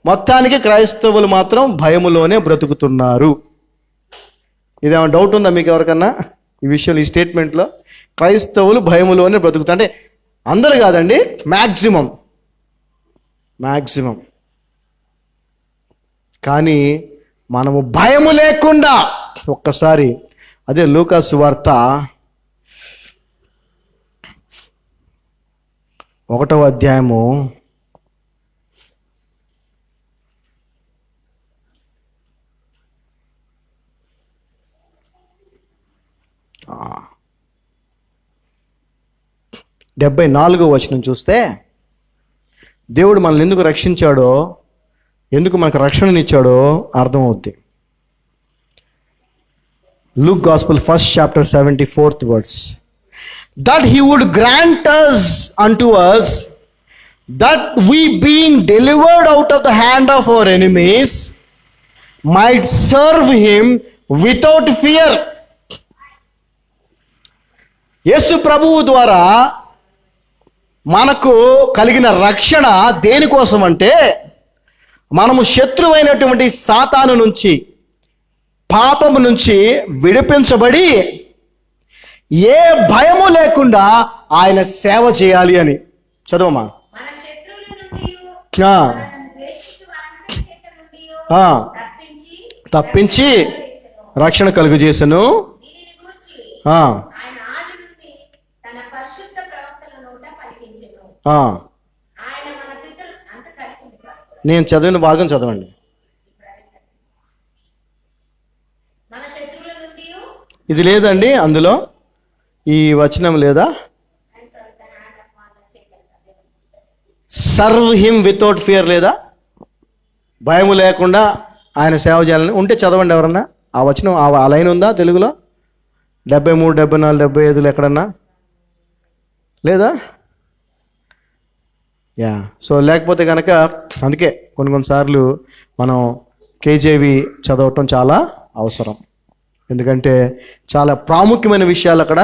మొత్తానికి క్రైస్తవులు మాత్రం భయములోనే బ్రతుకుతున్నారు. ఇదేమన్నా డౌట్ ఉందా మీకు ఎవరికన్నా ఈ విషయంలో, ఈ స్టేట్మెంట్లో? క్రైస్తవులు భయములోనే బ్రతుకుతారు అంటే అందరు కాదండి, మ్యాక్సిమం. కానీ మనము భయము లేకుండా ఒక్కసారి అదే లూకా సువార్త 1వ అధ్యాయము 74వ వచనం చూస్తే దేవుడు మనల్ని ఎందుకు రక్షించాడో, ఎందుకు మనకు రక్షణనిచ్చాడో అర్థమవుద్ది. Luke Gospel 1st chapter 74th verse. That he would grant us unto us that we being delivered out of the hand of our enemies might serve him without fear. యేసు ప్రభువు ద్వారా మనకు కలిగిన రక్షణ దేనికోసం అంటే, మనము శత్రువైనటువంటి సాతాను నుంచి, పాపము నుంచి విడిపించబడి ఏ భయము లేకుండా ఆయన సేవ చేయాలి అని. చదవమా. తప్పించి రక్షణ కలుగజేసను. నేను చదివిన భాగం చదవండి. ఇది లేదండి అందులో, ఈ వచనం లేదా? సర్వ్ హిమ్ వితౌట్ ఫియర్ లేదా? భయము లేకుండా ఆయన సేవ చేయాలని ఉంటే చదవండి ఎవరన్నా. ఆ వచనం ఆ లైన్ ఉందా తెలుగులో? 73, 74, 75 ఎక్కడన్నా లేదా? సో లేకపోతే కనుక అందుకే కొన్నిసార్లు మనం కేజేవి చదవటం చాలా అవసరం. ఎందుకంటే చాలా ప్రాముఖ్యమైన విషయాలు అక్కడ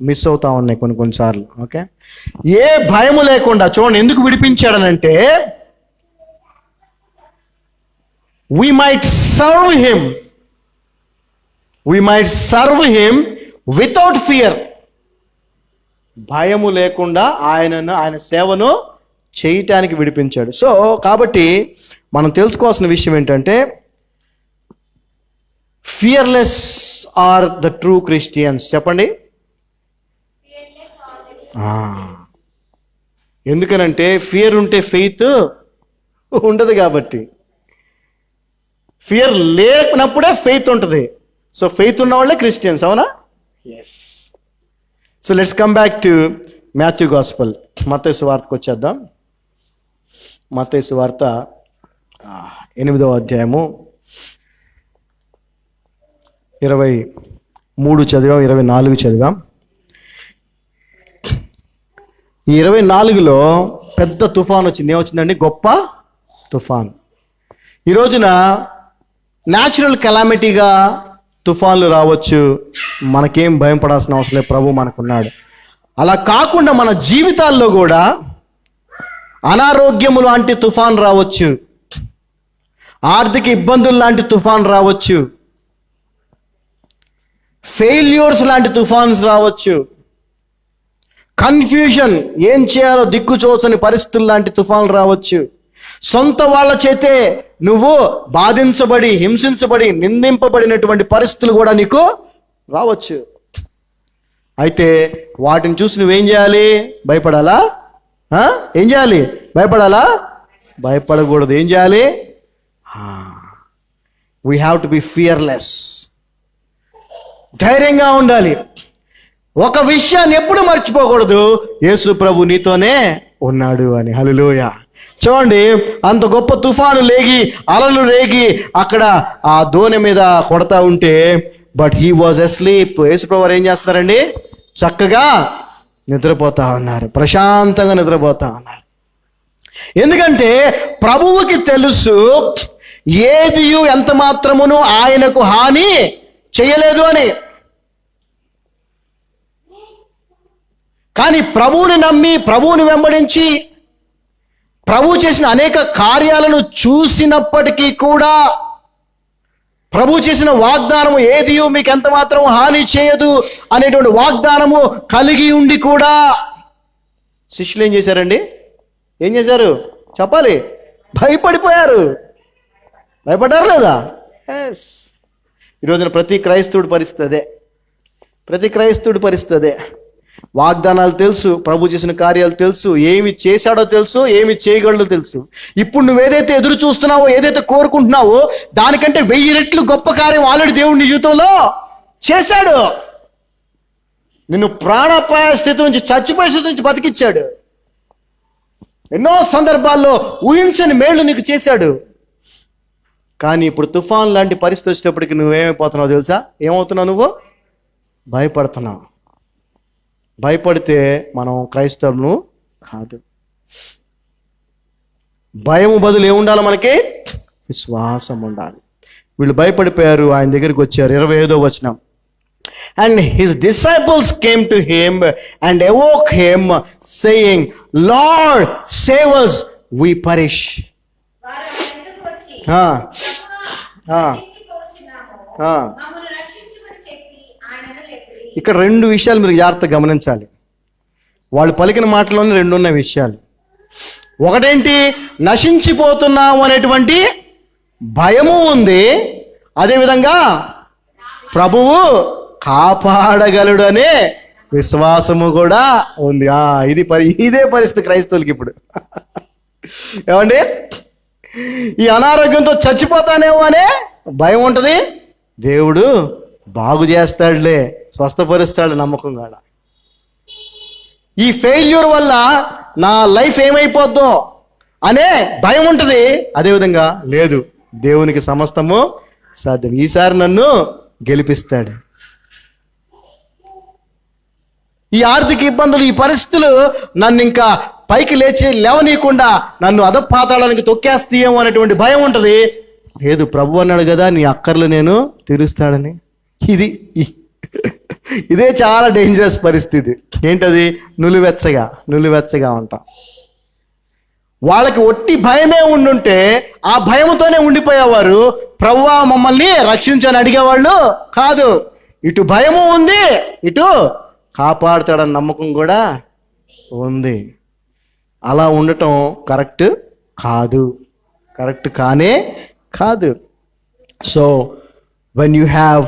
మిస్ అవుతా ఉన్నాయి కొన్నిసార్లు. ఓకే, ఏ భయము లేకుండా చూడండి ఎందుకు విడిపించాడనంటే, we might serve him without fear. భయము లేకుండా ఆయన సేవను చేయటానికి విడిపించాడు. సో కాబట్టి మనం తెలుసుకోవాల్సిన విషయం ఏంటంటే, fearless are the true Christians. చెప్పండి. ఎందుకనంటే ఫియర్ ఉంటే ఫెయిత్ ఉండదు కాబట్టి. ఫియర్ లేనప్పుడే ఫెయిత్ ఉంటుంది. సో ఫెయిత్ ఉన్న వాళ్ళే క్రిస్టియన్స్, అవునా? Yes. So let's come back to Matthew gospel. మత్తయి సువార్తకు వచ్చేద్దాం. మత్తయి సువార్త 8వ అధ్యాయము 23 చదివాం, 24 చదివాం. ఈ 24లో పెద్ద తుఫాన్ వచ్చింది. ఏమొచ్చిందండి? గొప్ప తుఫాన్. ఈ రోజున న్యాచురల్ కెలామిటీగా తుఫాన్లు రావచ్చు, మనకేం భయం పడాల్సిన అవసరం లేదు, ప్రభు మనకున్నాడు. అలా కాకుండా మన జీవితాల్లో కూడా అనారోగ్యము లాంటి తుఫాన్ రావచ్చు, ఆర్థిక ఇబ్బందులు లాంటి తుఫాన్ రావచ్చు, ఫెయిల్యూర్స్ లాంటి తుఫాన్స్ రావచ్చు, కన్ఫ్యూజన్, ఏం చేయాలో దిక్కుచోచని పరిస్థితులు లాంటి తుఫాన్లు రావచ్చు, సొంత వాళ్ళ చేతే నువ్వు బాధించబడి, హింసించబడి, నిందింపబడినటువంటి పరిస్థితులు కూడా నీకు రావచ్చు. అయితే వాటిని చూసి నువ్వేం చేయాలి? భయపడాలా? ఏం చేయాలి? భయపడాలా? భయపడకూడదు. ఏం చేయాలి? We have to be fearless. ధైర్యంగా ఉండాలి. ఒక విషయాన్ని ఎప్పుడు మర్చిపోకూడదు, యేసు ప్రభు నీతోనే ఉన్నాడు అని. హల్లెలూయా. చూడండి, అంత గొప్ప తుఫాను లేగి, అలలు రేగి అక్కడ ఆ దోణి మీద కొడతా ఉంటే, బట్ హీ వాజ్ అస్లీప్. యేసు ప్రభు వారు ఏం చేస్తున్నారండి? చక్కగా నిద్రపోతా ఉన్నారు, ప్రశాంతంగా నిద్రపోతా ఉన్నారు. ఎందుకంటే ప్రభువుకి తెలుసు ఏది ఎంత మాత్రమును ఆయనకు హాని చేయలేదు అని. కానీ ప్రభువుని నమ్మి, ప్రభువుని వెంబడించి, ప్రభు చేసిన అనేక కార్యాలను చూసినప్పటికీ కూడా, ప్రభు చేసిన వాగ్దానము ఏది మీకు ఎంత మాత్రం హాని చేయదు అనేటువంటి వాగ్దానము కలిగి ఉండి కూడా శిష్యులు ఏం చేశారండి? ఏం చేశారు చెప్పాలి? భయపడిపోయారు. భయపడ్డారు లేదా? ఎస్. ఈరోజున ప్రతి క్రైస్తవుడి పరిస్థితి అదే. ప్రతి క్రైస్తవుడి పరిస్థితి అదే. వాగ్దానాలు తెలుసు, ప్రభు చేసిన కార్యాలు తెలుసు, ఏమి చేశాడో తెలుసు, ఏమి చేయగలడో తెలుసు. ఇప్పుడు నువ్వు ఏదైతే ఎదురు చూస్తున్నావో, ఏదైతే కోరుకుంటున్నావో, దానికంటే 1000 రెట్లు గొప్ప కార్యం ఆల్రెడీ దేవుడు నీ జీవితంలో చేశాడు. నిన్ను ప్రాణాపాయ స్థితి నుంచి, చచ్చిపోయే స్థితి నుంచి బతికిచ్చాడు. ఎన్నో సందర్భాల్లో ఊహించని మేళ్లు నీకు చేశాడు. కానీ ఇప్పుడు తుఫాన్ లాంటి పరిస్థితి వచ్చేటప్పటికి నువ్వేమైపోతున్నావు తెలుసా? ఏమవుతున్నావు? నువ్వు భయపడుతున్నావు. భయపడితే మనం క్రైస్తవులు కాదు. భయము బదులు ఏముండాలి మనకి? విశ్వాసం ఉండాలి. వీళ్ళు భయపడిపోయారు, ఆయన దగ్గరికి వచ్చారు. 25వ వచనం. And his disciples came to him and awoke him, saying, Lord, save us, we perish. ఇక్కడ 2 విషయాలు మీరు జాగ్రత్తగా గమనించాలి. వాళ్ళు పలికిన మాటలోనే 2 ఉన్న విషయాలు. ఒకటేంటి? నశించిపోతున్నాము అనేటువంటి భయము ఉంది, అదేవిధంగా ప్రభువు కాపాడగలడు అనే విశ్వాసము కూడా ఉంది. ఇదే పరిస్థితి క్రైస్తవులకి ఇప్పుడు. ఏమండి? ఈ అనారోగ్యంతో చచ్చిపోతానేమో అనే భయం ఉంటుంది, దేవుడు బాగు చేస్తాడులే, స్వస్థపరుస్తాడు నమ్మకం కాడ. ఈ ఫెయిల్యూర్ వల్ల నా లైఫ్ ఏమైపోద్దో అనే భయం ఉంటుంది, అదేవిధంగా లేదు, దేవునికి సమస్తము సాధ్యం, ఈసారి నన్ను గెలిపిస్తాడు. ఈ ఆర్థిక ఇబ్బందులు, ఈ పరిస్థితులు నన్ను ఇంకా పైకి లేవనీయకుండా నన్ను అధపాతాళానికి తొక్కేస్తాయేమో అనేటువంటి భయం ఉంటుంది. లేదు, ప్రభు అన్నాడు కదా, నీ అక్కర్లు నేను తీరుస్తాడని. ఇదే చాలా డేంజరస్ పరిస్థితి. ఏంటది? నులివెచ్చగా ఉంటాం. వాళ్ళకి ఒట్టి భయమే ఉండుంటే ఆ భయంతోనే ఉండిపోయేవారు, ప్రభువా మమ్మల్ని రక్షించని అడిగేవాళ్ళు కాదు. ఇటు భయము ఉంది, ఇటు కాపాడుతాడని నమ్మకం కూడా ఉంది. అలా ఉండటం కరెక్ట్ కానే కాదు. So when you have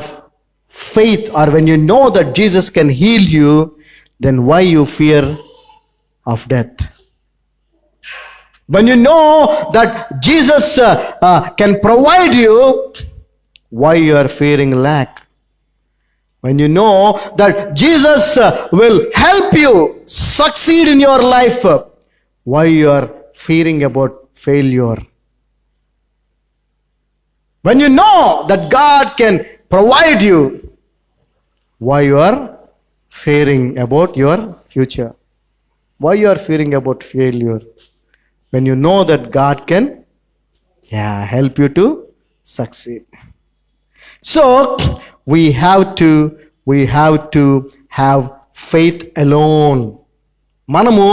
faith, or when you know that Jesus can heal you, then why you fear of death? When you know that Jesus can provide you, why you are fearing lack? When you know that Jesus will help you succeed in your life, why you are fearing about failure? When you know that God can provide you, why you are fearing about your future? Why you are fearing about failure? When you know that God can help you to succeed. So we have to have faith alone. మనము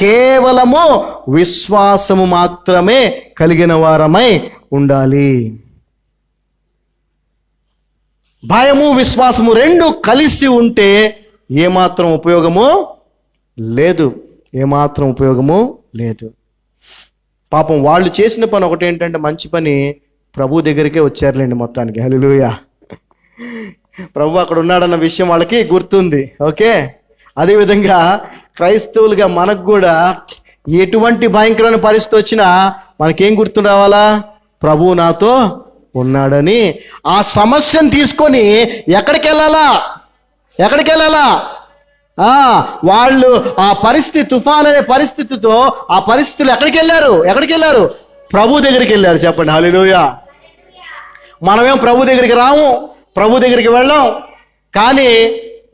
కేవలము విశ్వాసము మాత్రమే కలిగిన వారమై ఉండాలి. భయము విశ్వాసము రెండు కలిసి ఉంటే ఏమాత్రం ఉపయోగము లేదు. ఏమాత్రం ఉపయోగము లేదు. పాపం వాళ్ళు చేసిన పని ఒకటి ఏంటంటే, మంచి పని, ప్రభు దగ్గరికే వచ్చారులేండి మొత్తానికి. హల్లెలూయా. ప్రభు అక్కడ ఉన్నాడన్న విషయం వాళ్ళకి గుర్తుంది. ఓకే, అదేవిధంగా క్రైస్తవులుగా మనకు కూడా ఎటువంటి భయంకరమైన పరిస్థితి వచ్చినా మనకేం గుర్తు రావాలా? ప్రభు నాతో ఉన్నాడని. ఆ సమస్యను తీసుకొని ఎక్కడికి వెళ్ళాలా? వాళ్ళు ఆ పరిస్థితి, తుఫాన్ అనే పరిస్థితితో ఆ పరిస్థితులు ఎక్కడికి వెళ్ళారు? ప్రభు దగ్గరికి వెళ్ళారు. చెప్పండి హల్లెలూయా. మనమేం ప్రభు దగ్గరికి రాము, ప్రభు దగ్గరికి వెళ్ళాం, కానీ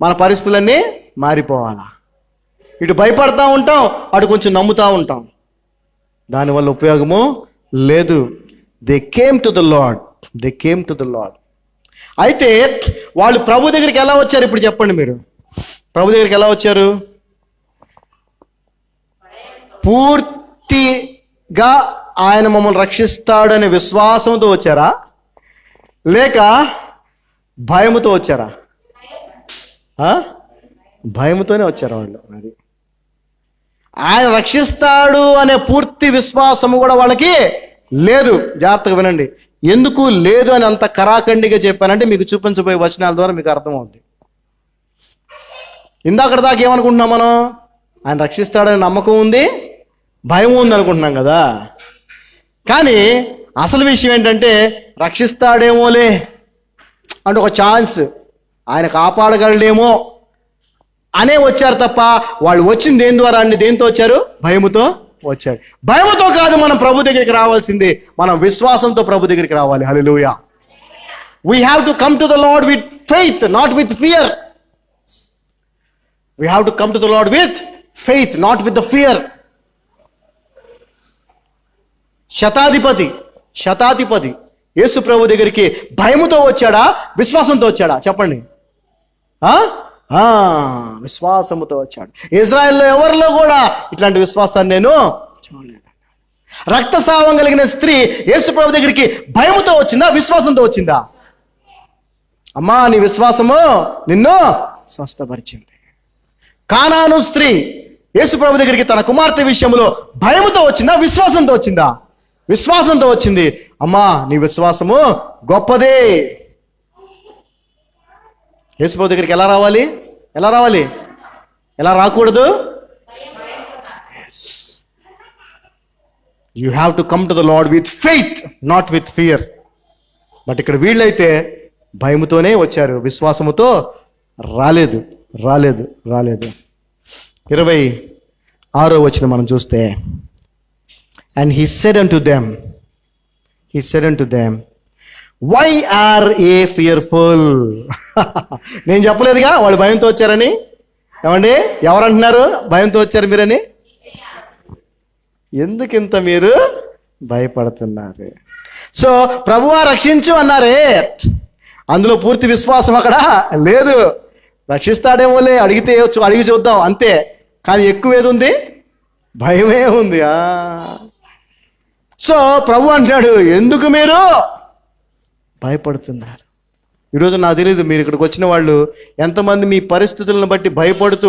మన పరిస్థితులన్నీ మారిపోవాలా. ఇటు భయపడతా ఉంటాం, అటు కొంచెం నమ్ముతూ ఉంటాం. దానివల్ల ఉపయోగము లేదు. They came to the lord. అయితే వాళ్ళు ప్రభు దగ్గరికి ఎలా వచ్చారు? ఇప్పుడు చెప్పండి మీరు, ప్రభు దగ్గరికి ఎలా వచ్చారు? పూర్తిగా ఆయన మమ్మల్ని రక్షిస్తాడనే విశ్వాసంతో వచ్చారా, లేక భయముతో వచ్చారా? భయముతోనే వచ్చారు వాళ్ళు. అది ఆయన రక్షిస్తాడు అనే పూర్తి విశ్వాసము కూడా వాళ్ళకి లేదు. జాగ్రత్తగా వినండి. ఎందుకు లేదు అని అంత కరాఖండిగా చెప్పానంటే మీకు చూపించబోయే వచనాల ద్వారా మీకు అర్థమవుతుంది. ఇందాక దాకా ఏమనుకుంటున్నాం మనం? ఆయన రక్షిస్తాడని నమ్మకం ఉంది, భయం ఉంది అనుకుంటున్నాం కదా. కానీ అసలు విషయం ఏంటంటే, రక్షిస్తాడేమోలే అంటే ఒక ఛాన్స్, ఆయన కాపాడగలడేమో అనే వచ్చారు తప్ప, వాళ్ళు వచ్చింది దేని ద్వారా అండి? దేంతో వచ్చారు? భయముతో వచ్చారు. భయముతో కాదు మనం ప్రభు దగ్గరికి రావాల్సింది, మనం విశ్వాసంతో ప్రభు దగ్గరికి రావాలి. హల్లెలూయా. We have to come to the Lord with faith, not with fear. We have to come to the Lord with faith, not with the fear. శతాధిపతి యేసు ప్రభు దగ్గరికి భయముతో వచ్చాడా, విశ్వాసంతో వచ్చాడా? చెప్పండి. విశ్వాసముతో వచ్చాడు. ఇజ్రాయెల్లో ఎవరిలో కూడా ఇట్లాంటి విశ్వాసాన్ని నేను చూడలేదు. రక్తస్రావం కలిగిన స్త్రీ యేసు ప్రభు దగ్గరికి భయముతో వచ్చిందా, విశ్వాసంతో వచ్చిందా? అమ్మా, నీ విశ్వాసము నిన్ను స్వస్థపరిచింది. కానాను స్త్రీ యేసు ప్రభు దగ్గరికి తన కుమార్తె విషయంలో భయముతో వచ్చిందా, విశ్వాసంతో వచ్చిందా? విశ్వాసంతో వచ్చింది. అమ్మా, నీ విశ్వాసము గొప్పదే. యేసు ప్రభు దగ్గరికి ఎలా రావాలి? ఎలా రాకూడదు? You have to come to the lord with faith, not with fear. But ఇక్కడ వీళ్ళైతే భయముతోనే వచ్చారు, విశ్వాసముతో రాలేదు. 26వ వచనం మనం చూస్తే, and he said unto them, why are ye fearful? నేను చెప్పలేదుగా వాళ్ళు భయంతో వచ్చారని. ఏమండి, ఎవరంటున్నారు భయంతో వచ్చారు మీరని? ఎందుకింత మీరు భయపడుతున్నారు? సో ప్రభువా రక్షించు అన్నారే, అందులో పూర్తి విశ్వాసం అక్కడ లేదు. రక్షిస్తాడేమోలే, అడిగి చూద్దాం అంతే. కానీ ఎక్కువ ఏది ఉంది? భయమే ఉంది. సో ప్రభు అంటున్నాడు, ఎందుకు మీరు భయపడుతున్నారు? ఈరోజు నాకు తెలియదు మీరు ఇక్కడికి వచ్చిన వాళ్ళు ఎంతమంది మీ పరిస్థితులను బట్టి భయపడుతూ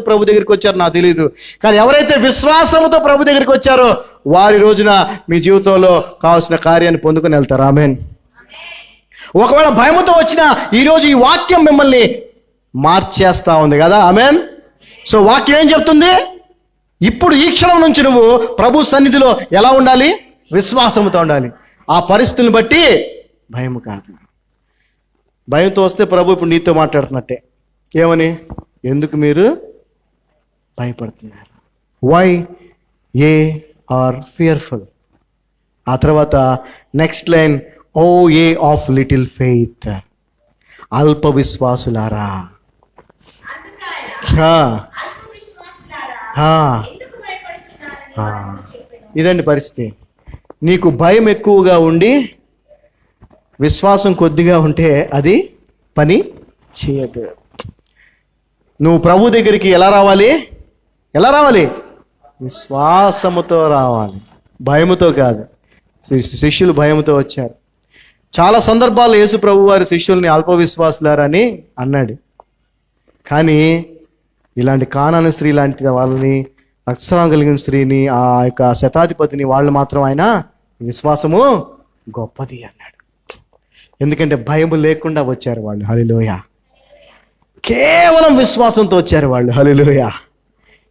ప్రభు దగ్గరికి వచ్చారో నాకు తెలియదు. కానీ ఎవరైతే విశ్వాసంతో ప్రభు దగ్గరికి వచ్చారో వారి రోజున మీ జీవితంలో కావాల్సిన కార్యాన్ని పొందుకొని వెళ్తారు. ఆమేన్. ఒకవేళ భయముతో వచ్చినా ఈరోజు ఈ వాక్యం మిమ్మల్ని మార్చేస్తా ఉంది కదా. ఆమేన్. సో వాక్యం ఏం చెప్తుంది? ఇప్పుడు ఈ క్షణం నుంచి నువ్వు ప్రభు సన్నిధిలో ఎలా ఉండాలి? విశ్వాసంతో ఉండాలి. ఆ పరిస్థితులను బట్టి భయము కాదు. భయంతో వస్తే ప్రభు ఇప్పుడు నీతో మాట్లాడుతున్నట్టే. ఏమని? ఎందుకు మీరు భయపడుతున్నారు? Why ye are fearful. ఆ తర్వాత next line, O ye of little faith, అల్ప విశ్వాసులారా. ఇదండి పరిస్థితి. నీకు భయం ఎక్కువగా ఉండి విశ్వాసం కొద్దిగా ఉంటే అది పని చేయదు. నువ్వు ప్రభు దగ్గరికి ఎలా రావాలి? ఎలా రావాలి? విశ్వాసముతో రావాలి, భయముతో కాదు. శిష్యులు భయముతో వచ్చారు. చాలా సందర్భాల్లో యేసు ప్రభు వారి శిష్యుల్ని అల్ప విశ్వాసులారని అన్నాడు. కానీ ఇలాంటి కానాను స్త్రీ లాంటి వాళ్ళని, రక్తస్రావం కలిగిన స్త్రీని, ఆ యొక్క శతాధిపతిని, వాళ్ళు మాత్రం ఆయన విశ్వాసము గొప్పది అన్నాడు. ఎందుకంటే భయము లేకుండా వచ్చారు వాళ్ళు. హల్లెలూయా. కేవలం విశ్వాసంతో వచ్చారు వాళ్ళు. హల్లెలూయా.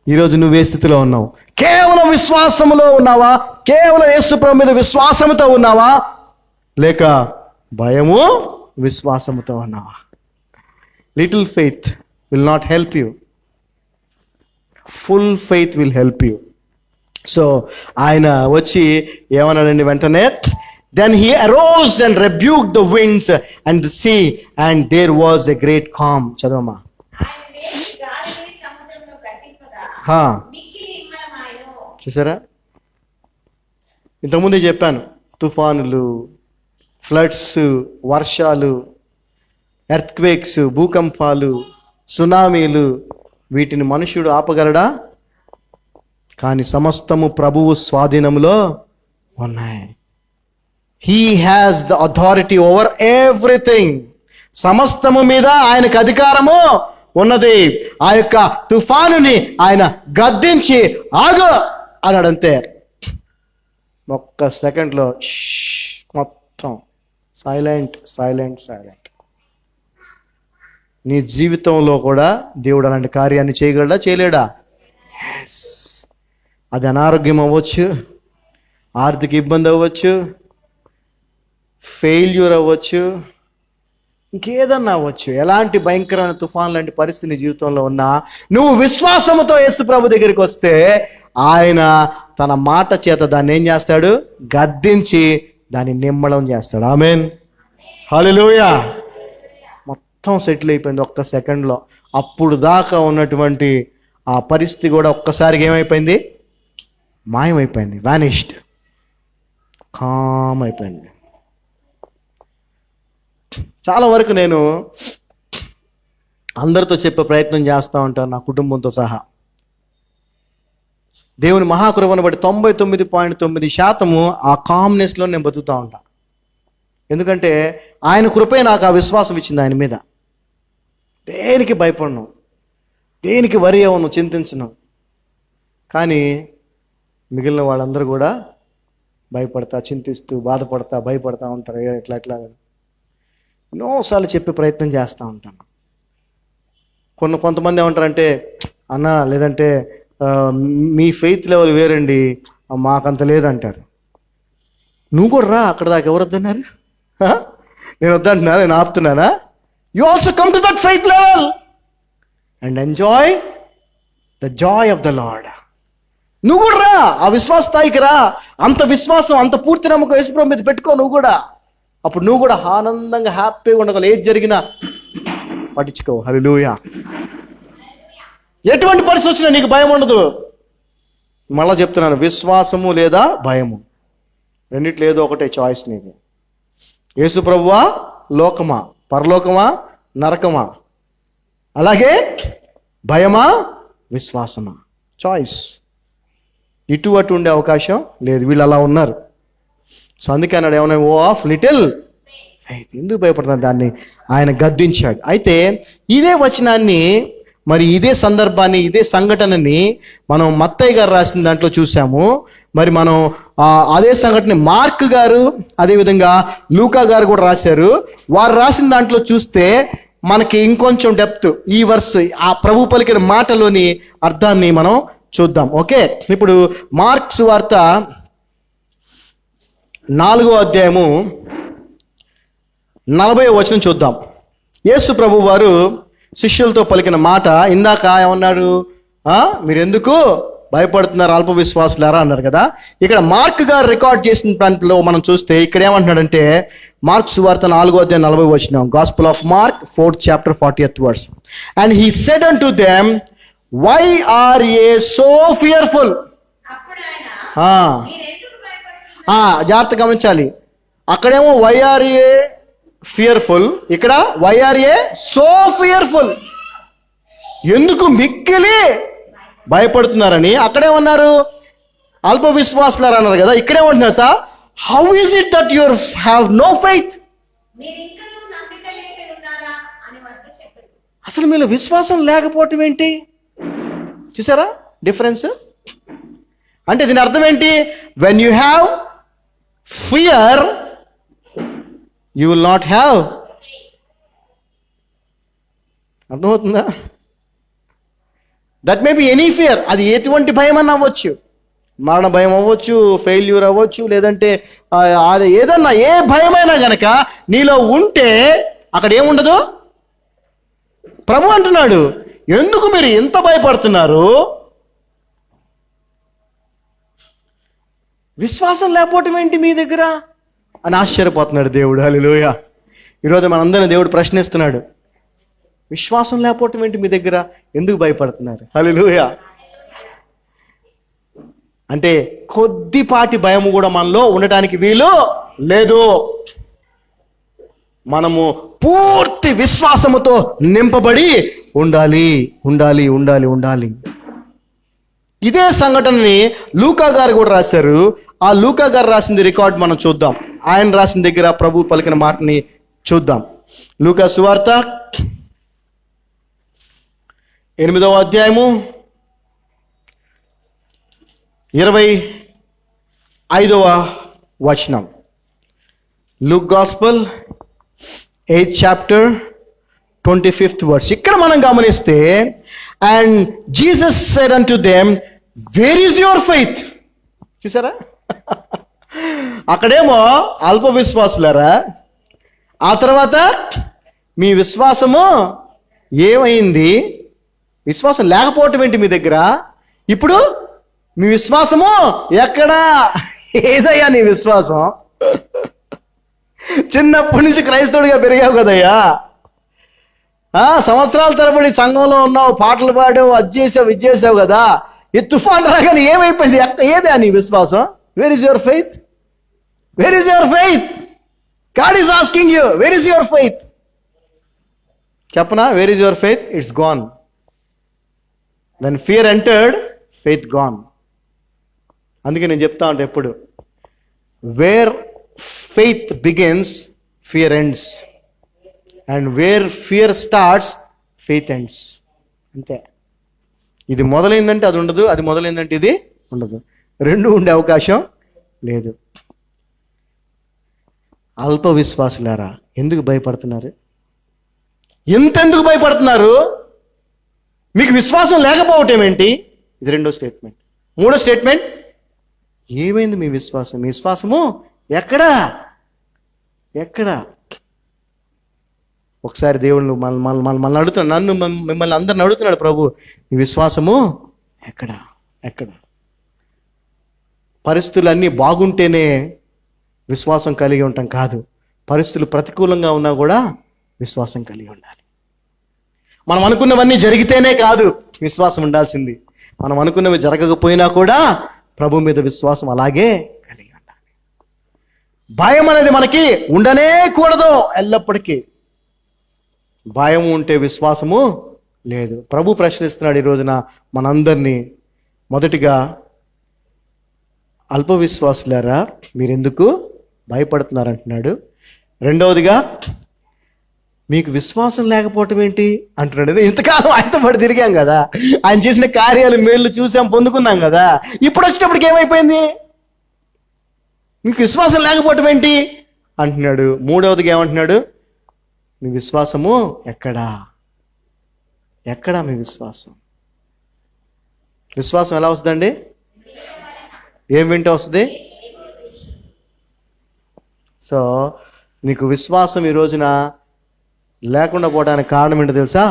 ఈరోజు నువ్వు ఏ స్థితిలో ఉన్నావు? కేవలం విశ్వాసములో ఉన్నావా? కేవలం యేసు ప్రభు మీద విశ్వాసముతో ఉన్నావా? లేక భయము విశ్వాసముతో ఉన్నావా? Little faith will not help you, full faith will help you. So ఆయన వచ్చి ఏమన్నాడండి వెంటనే? Then he arose and rebuked the winds and the sea, and there was a great calm. చదవమ్మా. చూసారా? ఇంతకుముందే చెప్పాను, తుఫానులు, ఫ్లడ్స్, వర్షాలు, ఎర్త్క్వేక్స్, భూకంపాలు, సునామీలు, వీటిని మనుషుడు ఆపగలడా? కానీ సమస్తము ప్రభువు స్వాధీనంలో ఉన్నాయి. He has the authority over everything. సమస్తము మీద ఆయనకు అధికారము ఉన్నది. ఆ యొక్క తుఫానుని ఆయన గద్దించి ఆగు అన్నాడంతే. ఒక్క సెకండ్లో మొత్తం సైలెంట్ సైలెంట్ సైలెంట్. నీ జీవితంలో కూడా దేవుడు అలాంటి కార్యాన్ని చేయగలడా? చేయలేడా? అది అనారోగ్యం అవ్వచ్చు, ఆర్థిక ఇబ్బంది అవ్వచ్చు, ఫెయిల్యూర్ అవ్వచ్చు, ఇంకేదన్నా అవ్వచ్చు. ఎలాంటి భయంకరమైన తుఫాన్ లాంటి పరిస్థితి నీ జీవితంలో ఉన్నా నువ్వు విశ్వాసముతో యేసు ప్రభు దగ్గరికి వస్తే ఆయన తన మాట చేత దాన్ని ఏం చేస్తాడు? గద్దించి దాన్ని నిమ్మడం చేస్తాడు. ఆమేన్. హల్లెలూయా. మొత్తం సెటిల్ అయిపోయింది ఒక్క సెకండ్లో. అప్పుడు దాకా ఉన్నటువంటి ఆ పరిస్థితి కూడా ఒక్కసారిగా ఏమైపోయింది? మాయమైపోయింది. వానిష్డ్. కామ్ అయిపోయింది. చాలా వరకు నేను అందరితో చెప్పే ప్రయత్నం చేస్తూ ఉంటాను, నా కుటుంబంతో సహా. దేవుని మహాకృపను బట్టి 99.9% ఆ కామ్నెస్లో నేను బతుకుతూ ఉంటా. ఎందుకంటే ఆయన కృపే నాకు ఆ విశ్వాసం ఇచ్చింది ఆయన మీద. దేనికి భయపడను, దేనికి వరి అవ్వను, చింతించను. కానీ మిగిలిన వాళ్ళందరూ కూడా భయపడతా, చింతిస్తూ, బాధపడతా, భయపడతా ఉంటారు. ఎట్లా ఎన్నోసార్లు చెప్పే ప్రయత్నం చేస్తూ ఉంటాను. కొంతమంది ఏమంటారంటే, అన్న లేదంటే మీ ఫెయిత్ లెవెల్ వేరండి, మాకంత లేదంటారు. నువ్వు కూడా రా, అక్కడ దాకా ఎవరు వద్దన్నారు? నేను వద్దంటున్నా, నేను ఆపుతున్నానా? You also come to that faith level and enjoy the joy of the Lord. నువ్వు కూడా రా, ఆ విశ్వాస స్థాయికి రా. అంత విశ్వాసం, అంత పూర్తి నమ్మకం యేసుప్రభు మీద పెట్టుకో నువ్వు కూడా. అప్పుడు నువ్వు కూడా ఆనందంగా హ్యాపీగా ఉండగలవు. ఏది జరిగినా పట్టించుకో. హల్లెలూయా. ఎటువంటి పరిస్థితి వచ్చినా నీకు భయం ఉండదు. మళ్ళా చెప్తున్నాను, విశ్వాసము లేదా భయము, రెండిట్లో ఏదో ఒకటే చాయిస్ నీది. యేసు ప్రభువా, లోకమా, పరలోకమా, నరకమా, అలాగే భయమా, విశ్వాసమా, చాయిస్. ఇటు అటు ఉండే అవకాశం లేదు. వీళ్ళు అలా ఉన్నారు. సో అందుకే అన్నాడు, ఏమన్నా ఓ ఆఫ్ లిటిల్ ఫెయిత్. ఎందుకు భయపడుతున్నారు? దాన్ని ఆయన గద్దించాడు. అయితే ఇదే వచనాన్ని, మరి ఇదే సందర్భాన్ని, ఇదే సంఘటనని మనం మత్తయి గారు రాసిన దాంట్లో చూసాము. మరి మనం అదే సంఘటన మార్క్ గారు, అదేవిధంగా లూకా గారు కూడా రాశారు. వారు రాసిన దాంట్లో చూస్తే మనకి ఇంకొంచెం డెప్త్, ఈ వర్స్, ఆ ప్రభు పలికిన మాటలోని అర్థాన్ని మనం చూద్దాం. ఓకే, ఇప్పుడు మార్కు సువార్త 4వ అధ్యాయము 40వ వచనం చూద్దాం. యేసు ప్రభు వారు శిష్యులతో పలికిన మాట ఇందాక ఏమన్నాడు? మీరు ఎందుకు భయపడుతున్నారు అల్ప విశ్వాసులారా అన్నారు కదా. ఇక్కడ మార్క్ గారు రికార్డ్ చేసిన దాంట్లో మనం చూస్తే ఇక్కడ ఏమంటున్నాడంటే, మార్క్ సువార్త 4వ అధ్యాయం 40వ వచనం, gospel of mark 4th chapter 40th verse. And he said unto them, why are ye so fearful? జాగ్రత్త గమనించాలి. అక్కడేమో వై ఆర్ ఏ ఫియర్ఫుల్, ఇక్కడ why are ye so fearful, ఎందుకు మిక్కిలి భయపడుతున్నారని. అక్కడేమన్నారు? అల్ప విశ్వాసులారు అన్నారు కదా. ఇక్కడేమంటున్నారు sir, how is it that your have no faith? అసలు మీలో విశ్వాసం లేకపోవటం ఏంటి? చూసారా డిఫరెన్స్? అంటే దీని అర్థం ఏంటి? When you have fear you will not have. అర్థమవుతుందా? That may be any fear. అది ఎటువంటి భయం అన్న అవ్వచ్చు, మరణ భయం అవ్వచ్చు, ఫెయిల్యూర్ అవ్వచ్చు, లేదంటే ఏదన్నా ఏ భయమైనా గనక నీలో ఉంటే అక్కడ ఏముండదు. ప్రభు అంటున్నాడు, ఎందుకు మీరు ఎంత భయపడుతున్నారు? విశ్వాసం లేకపోవటం ఏంటి మీ దగ్గర అని ఆశ్చర్యపోతున్నాడు దేవుడు. హల్లెలూయా. ఈరోజు మనందరిని దేవుడు ప్రశ్నిస్తున్నాడు, విశ్వాసం లేకపోవటం ఏంటి మీ దగ్గర, ఎందుకు భయపడుతున్నారు? హల్లెలూయా. అంటే కొద్దిపాటి భయము కూడా మనలో ఉండటానికి వీలు లేదు. మనము పూర్తి విశ్వాసముతో నింపబడి ఉండాలి ఉండాలి ఉండాలి ఉండాలి. ఇదే సంఘటనని లూకా గారు కూడా రాశారు. ఆ లూకా గారు రాసింది రికార్డ్ మనం చూద్దాం. ఆయన రాసిన దగ్గర ప్రభు పలికిన మాటని చూద్దాం. లూకా సువార్త 8వ అధ్యాయము 25వ వచనం. Luke gospel 8th chapter 25th verse. ఇక్కడ మనం గమనిస్తే, and Jesus said unto them, wear is your faith? చూసారా? అక్కడేమో అల్ప విశ్వాసులారా, ఆ తర్వాత మీ విశ్వాసము ఏమైంది? విశ్వాసం లేకపోవటం ఏంటి మీ దగ్గర? ఇప్పుడు మీ విశ్వాసము ఎక్కడా? ఏదయ్యా నీ విశ్వాసం? చిన్నప్పటి నుంచి క్రైస్తవుడిగా పెరిగావు కదయ్యా, సంవత్సరాల తరబడి సంఘంలో ఉన్నావు, పాటలు పాడావు, అది చేసావు, ఇది చేసావు కదా. ఈ తుఫాన్ రాగానే ఏమైపోయింది? ఏదే నీ విశ్వాసం? Where is your faith? Where is your faith? God is asking you, where is your faith? చెప్పనా? Where is your faith? It's gone. When fear entered, faith gone. అందుకే నేను చెప్తా ఉంటా ఎప్పుడు, where faith begins, fear ends. And where fear starts, faith ends. అంతే. ఇది మొదలైందంటే అది ఉండదు, అది మొదలైందంటే ఇది ఉండదు. రెండు ఉండే అవకాశం లేదు. అల్ప విశ్వాసులారా, ఎందుకు భయపడుతున్నారు? ఎంతెందుకు భయపడుతున్నారు? మీకు విశ్వాసం లేకపోవటం ఏంటి? ఇది రెండో స్టేట్మెంట్. మూడో స్టేట్మెంట్, ఏమైంది మీ విశ్వాసం? మీ విశ్వాసము ఎక్కడా? ఎక్కడా? ఒకసారి దేవుళ్ళు మనల్ని అడుగుతున్నాడు, నన్ను మిమ్మల్ని అందరిని అడుగుతున్నాడు ప్రభు, మీ విశ్వాసము ఎక్కడ? ఎక్కడ? పరిస్థితులు అన్నీ బాగుంటేనే విశ్వాసం కలిగి ఉంటాం కాదు, పరిస్థితులు ప్రతికూలంగా ఉన్నా కూడా విశ్వాసం కలిగి ఉండాలి. మనం అనుకున్నవన్నీ జరిగితేనే కాదు విశ్వాసం ఉండాల్సింది, మనం అనుకున్నవి జరగకపోయినా కూడా ప్రభు మీద విశ్వాసం అలాగే కలిగి ఉండాలి. భయం అనేది మనకి ఉండనే కూడదు ఎల్లప్పటికీ. భయం ఉంటే విశ్వాసము లేదు. ప్రభు ప్రశ్నిస్తున్నాడు ఈ రోజున మనందరినీ. మొదటిగా, అల్ప విశ్వాసులారా మీరెందుకు భయపడుతున్నారు అంటున్నాడు. రెండవదిగా, మీకు విశ్వాసం లేకపోవటం ఏంటి అంటున్నాడు. ఇంతకాలం ఆయనతో పాటు తిరిగాం కదా, ఆయన చేసిన కార్యాలు మేళ్ళు చూసాం, పొందుకున్నాం కదా. ఇప్పుడు వచ్చేటప్పటికి ఏమైపోయింది? మీకు విశ్వాసం లేకపోవటం ఏంటి అంటున్నాడు. మూడవదిగా ఏమంటున్నాడు? మీ విశ్వాసము ఎక్కడా? ఎక్కడా మీ విశ్వాసం? విశ్వాసం ఎలా వస్తుందండి? ఏం వింటే వస్తుంది? సో నీకు విశ్వాసం ఈ రోజున లేకుండా పోవడానికి కారణం ఏంటో తెలుసా?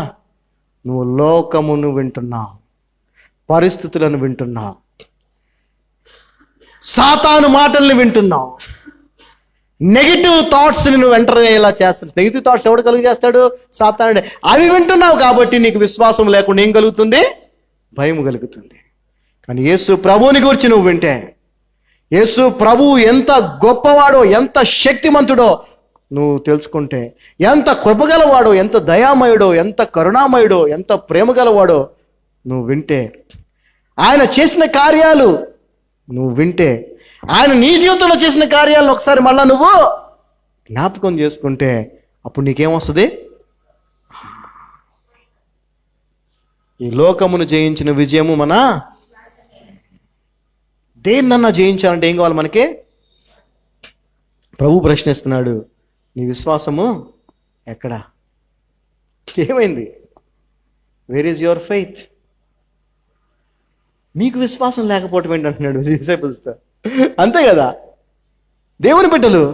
నువ్వు లోకమును వింటున్నావు, పరిస్థితులను వింటున్నావు, సాతాను మాటల్ని వింటున్నావు, నెగిటివ్ థాట్స్ని నువ్వు ఎంటర్ అయ్యేలా చేస్తాడు. నెగిటివ్ థాట్స్ ఎవడు కలుగు చేస్తాడు? సాతానుడే. అవి వింటున్నావు కాబట్టి నీకు విశ్వాసం లేకుండా ఏం కలుగుతుంది? భయం కలుగుతుంది. కానీ యేసు ప్రభువుని గురించి నువ్వు వింటే, యేసు ప్రభువు ఎంత గొప్పవాడో, ఎంత శక్తిమంతుడో నువ్వు తెలుసుకుంటే, ఎంత కృపగలవాడో, ఎంత దయామయుడో, ఎంత కరుణామయుడో, ఎంత ప్రేమగలవాడో నువ్వు వింటే, ఆయన చేసిన కార్యాలు నువ్వు వింటే, ఆయన నీ జీవితంలో చేసిన కార్యాలను ఒకసారి మళ్ళా నువ్వు జ్ఞాపకం చేసుకుంటే, అప్పుడు నీకేమొస్తుంది? ఈ లోకమును జయించిన విజయము మన దేన్నన్నా జయించాలంటే ఏం కావాలి మనకి? ప్రభు ప్రశ్నిస్తున్నాడు, నీ విశ్వాసము ఎక్కడా? ఏమైంది? Wear is your faith? మీకు విశ్వాసం లేకపోవటం ఏంటంటున్నాడు డిసైపుల్స్తో. అంతే కదా, దేవుని బిడ్డలు,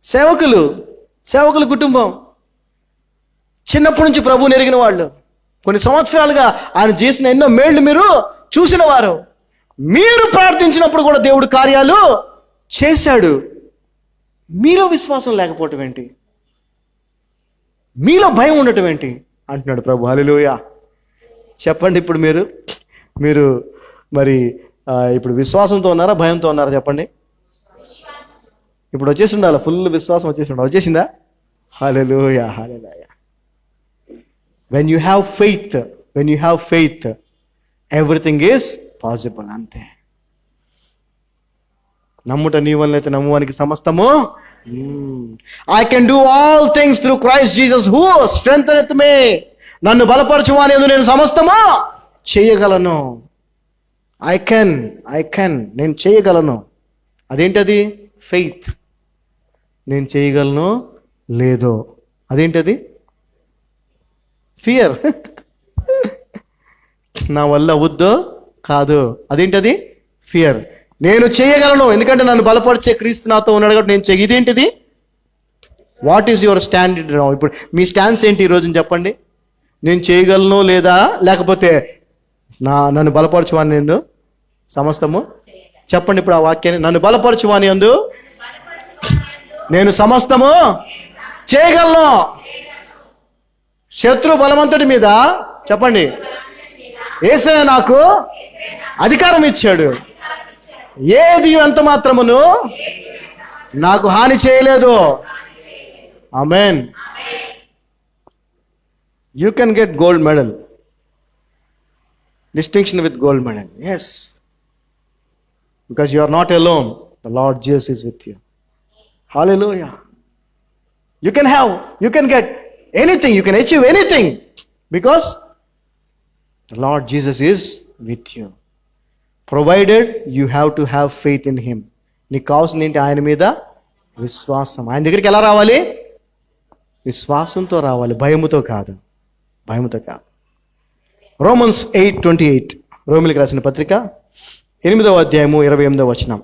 సేవకుల కుటుంబం, చిన్నప్పటి నుంచి ప్రభువుని ఎరిగిన వాళ్ళు, కొన్ని సంవత్సరాలుగా ఆయన చేసిన ఎన్నో మేళ్లు మీరు చూసిన వారు. మీరు ప్రార్థించినప్పుడు కూడా దేవుడు కార్యాలు చేశాడు. మీలో విశ్వాసం లేకపోవటం ఏంటి? మీలో భయం ఉండటం ఏంటి అంటున్నాడు ప్రభు. హల్లెలూయా. చెప్పండి, ఇప్పుడు మీరు మరి ఇప్పుడు విశ్వాసంతో ఉన్నారా, భయంతో ఉన్నారా? చెప్పండి. ఇప్పుడు వచ్చేసి ఉండాలి, ఫుల్ విశ్వాసం వచ్చేసి ఉండాలి. వచ్చేసిందా? Hallelujah, hallelujah. When you have faith everything is possible. అంతే. నమ్ముట నీ వల్లైతే నమ్మువానికి సమస్తము. I can do all things through Christ Jesus who strengtheneth me. నన్ను బలపరచువాని యందు నేను సమస్తము చేయగలను. ఐ కెన్ నేను చేయగలను. అదేంటది? ఫెయిత్. నేను చేయగలను లేదో. అదేంటది? ఫియర్. నా వల్ల అవుద్దో కాదు. అదేంటది? ఫియర్. నేను చేయగలను, ఎందుకంటే నన్ను బలపరిచే క్రీస్తు నాతో ఉన్నాడు కాబట్టి నేను ఇదేంటిది? What is your stand? ఇప్పుడు మీ స్టాండ్స్ ఏంటి ఈ రోజున చెప్పండి. నేను చేయగలను లేదా, లేకపోతే నన్ను బలపరచువాని యందు సమస్తము. చెప్పండి ఇప్పుడు ఆ వాక్యాన్ని. నన్ను బలపరచువాని యందు నేను సమస్తము చేయగలను. శత్రు బలవంతుడి మీద చెప్పండి, యేసయ్య నాకు అధికారం ఇచ్చాడు. ఏది ఎంత మాత్రమును నాకు హాని చేయలేదు. Amen. You can get gold medal, distinction with gold medal. Yes, because you are not alone. The Lord Jesus is with you. Hallelujah. You can get anything, you can achieve anything because the Lord Jesus is with you, provided you have to have faith in him. నీకు కావాల్సింది ఏంటి? ఆయన మీద విశ్వాసం. ఆయన దగ్గరికి ఎలా రావాలి? విశ్వాసంతో రావాలి, భయముతో కాదు. రోమన్స్ 8:28, రోమిలికి రాసిన పత్రిక 8వ అధ్యాయము 28వ వచనం.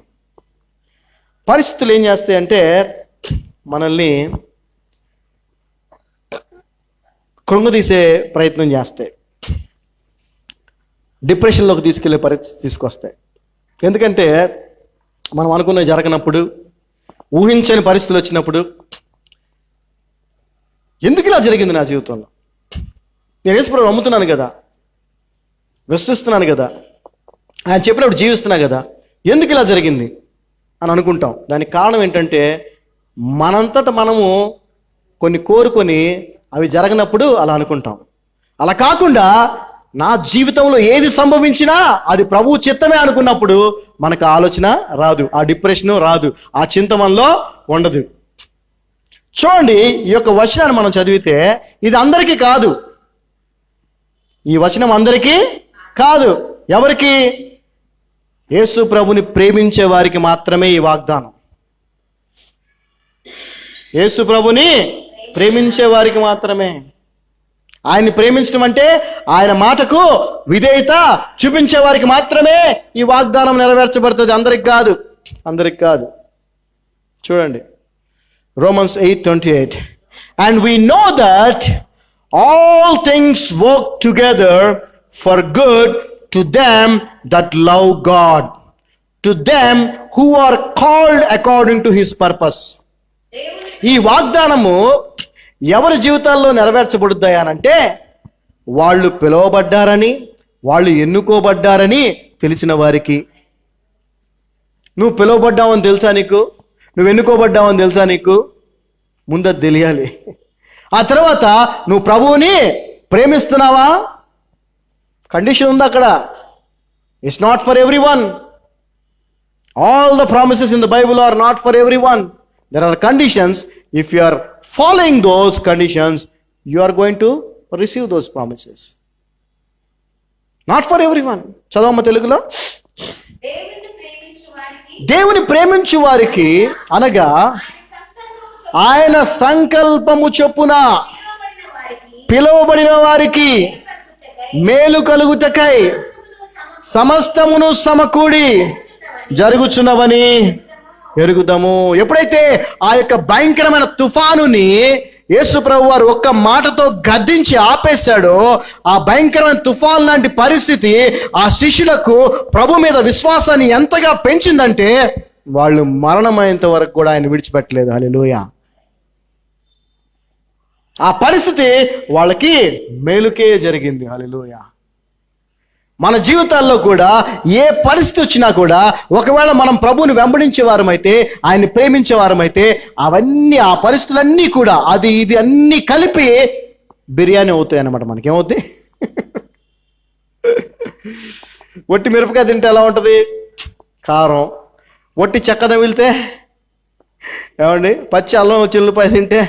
పరిస్థితులు ఏం చేస్తాయంటే మనల్ని కృంగదీసే ప్రయత్నం చేస్తాయి, డిప్రెషన్లోకి తీసుకెళ్లే పరిస్థితి తీసుకొస్తాయి. ఎందుకంటే మనం అనుకున్నది జరగనప్పుడు, ఊహించని పరిస్థితులు వచ్చినప్పుడు, ఎందుకు ఇలా జరిగింది నా జీవితంలో, నేను యేసుప్రభువుని నమ్ముతున్నాను కదా, విశ్వసిస్తున్నాను కదా, ఆయన చెప్పినప్పుడు జీవిస్తున్నా కదా, ఎందుకు ఇలా జరిగింది అని అనుకుంటాం. దానికి కారణం ఏంటంటే మనంతట మనము కొన్ని కోరుకొని అవి జరగనప్పుడు అలా అనుకుంటాం. అలా కాకుండా నా జీవితంలో ఏది సంభవించినా అది ప్రభువు చిత్తమే అనుకున్నప్పుడు మనకు ఆలోచన రాదు, ఆ డిప్రెషన్ రాదు, ఆ చింత మనలో ఉండదు. చూడండి, ఈ యొక్క వచనాన్ని మనం చదివితే ఇది అందరికీ కాదు. ఈ వచనం అందరికీ కాదు. ఎవరికి? యేసు ప్రభుని ప్రేమించే వారికి మాత్రమే ఈ వాగ్దానం. యేసు ప్రభుని ప్రేమించే వారికి మాత్రమే. ఆయన్ని ప్రేమించడం అంటే ఆయన మాటకు విధేయత చూపించే వారికి మాత్రమే ఈ వాగ్దానం నెరవేర్చబడుతుంది, అందరికి కాదు, అందరికి కాదు. చూడండి Romans 8:28. And we know that all things work together for good to them that love God, to them who are called according to his purpose. ఈ వాగ్దానము ఎవరి జీవితాల్లో నెరవేర్చబడుతాయనంటే వాళ్ళు పిలువబడ్డారని, వాళ్ళు ఎన్నుకోబడ్డారని తెలిసిన వారికి. నువ్వు పిలువబడ్డావని తెలుసా నీకు? నువ్వు ఎన్నుకోబడ్డావని తెలుసా నీకు? ముందు తెలియాలి. ఆ తర్వాత నువ్వు ప్రభువుని ప్రేమిస్తున్నావా? కండిషన్ ఉంది అక్కడ. It's not for everyone. All the promises in the Bible are not for everyone. There are conditions. If you are following those conditions, you are going to receive those promises. Not for everyone. చదవమ్మ తెలుగులో. దేవుని ప్రేమించు వారికి అనగా ఆయన సంకల్పము చొప్పున పిలువబడిన వారికి మేలు కలుగుటకై సమస్తమును సమకూడి జరుగుచున్నవని ఎరుగుదాము. ఎప్పుడైతే ఆ యొక్క భయంకరమైన తుఫానుని యేసు ప్రభు వారు ఒక్క మాటతో గద్దించి ఆపేశాడో, ఆ భయంకరమైన తుఫాన్ లాంటి పరిస్థితి ఆ శిష్యులకు ప్రభు మీద విశ్వాసాన్ని ఎంతగా పెంచిందంటే వాళ్ళు మరణమైనంత వరకు కూడా ఆయన విడిచిపెట్టలేదు. హల్లెలూయా. ఆ పరిస్థితి వాళ్ళకి మేలుకే జరిగింది. హల్లెలూయా. మన జీవితాల్లో కూడా ఏ పరిస్థితి వచ్చినా కూడా ఒకవేళ మనం ప్రభువుని వెంబడించే వారమైతే, ఆయన్ని ప్రేమించే వారమైతే, అవన్నీ ఆ పరిస్థితులన్నీ కూడా అది ఇది అన్నీ కలిపి బిర్యానీ అవుతాయి అన్నమాట. మనకేమవుతాయి? ఒట్టి మిరపకాయ తింటే ఎలా ఉంటుంది? కారం. ఒట్టి చెక్క తగిలితే ఏమండి? పచ్చి అల్లం చిల్లుపాయ తింటే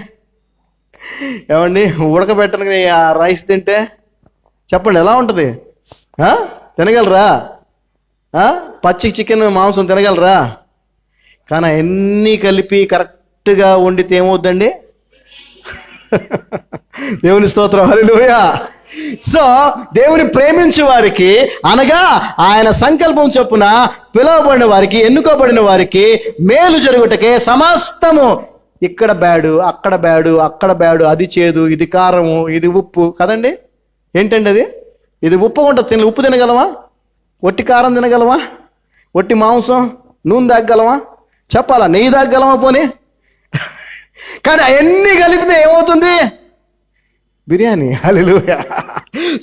ఏమండి? ఉడకబెట్టని ఆ రైస్ తింటే చెప్పండి ఎలా ఉంటుంది? తినగలరా? పచ్చి చికెన్ మాంసం తినగలరా? కానీ అన్నీ కలిపి కరెక్ట్గా వండితే ఏమవుద్దండి? దేవుని స్తోత్రం. హల్లెలూయా. సో దేవుని ప్రేమించే వారికి అనగా ఆయన సంకల్పం చొప్పున పిలువబడిన వారికి, ఎన్నుకోబడిన వారికి మేలు జరుగుటకే సమస్తము, ఇక్కడ బ్యాడు, అక్కడ బ్యాడు, అక్కడ బ్యాడు, అది చేదు, ఇది కారము, ఇది ఉప్పు కదండి. ఏంటండి అది? ఇది ఉప్పు ఉంటుంది. ఉప్పు తినగలమా? ఒట్టి కారం తినగలమా? ఒట్టి మాంసం నూనె తాగగలమా? చెప్పాలా? నెయ్యి తాగగలమా పోనీ? కానీ అవన్నీ కలిపితే ఏమవుతుంది? బిర్యానీ. హల్లెలూయా.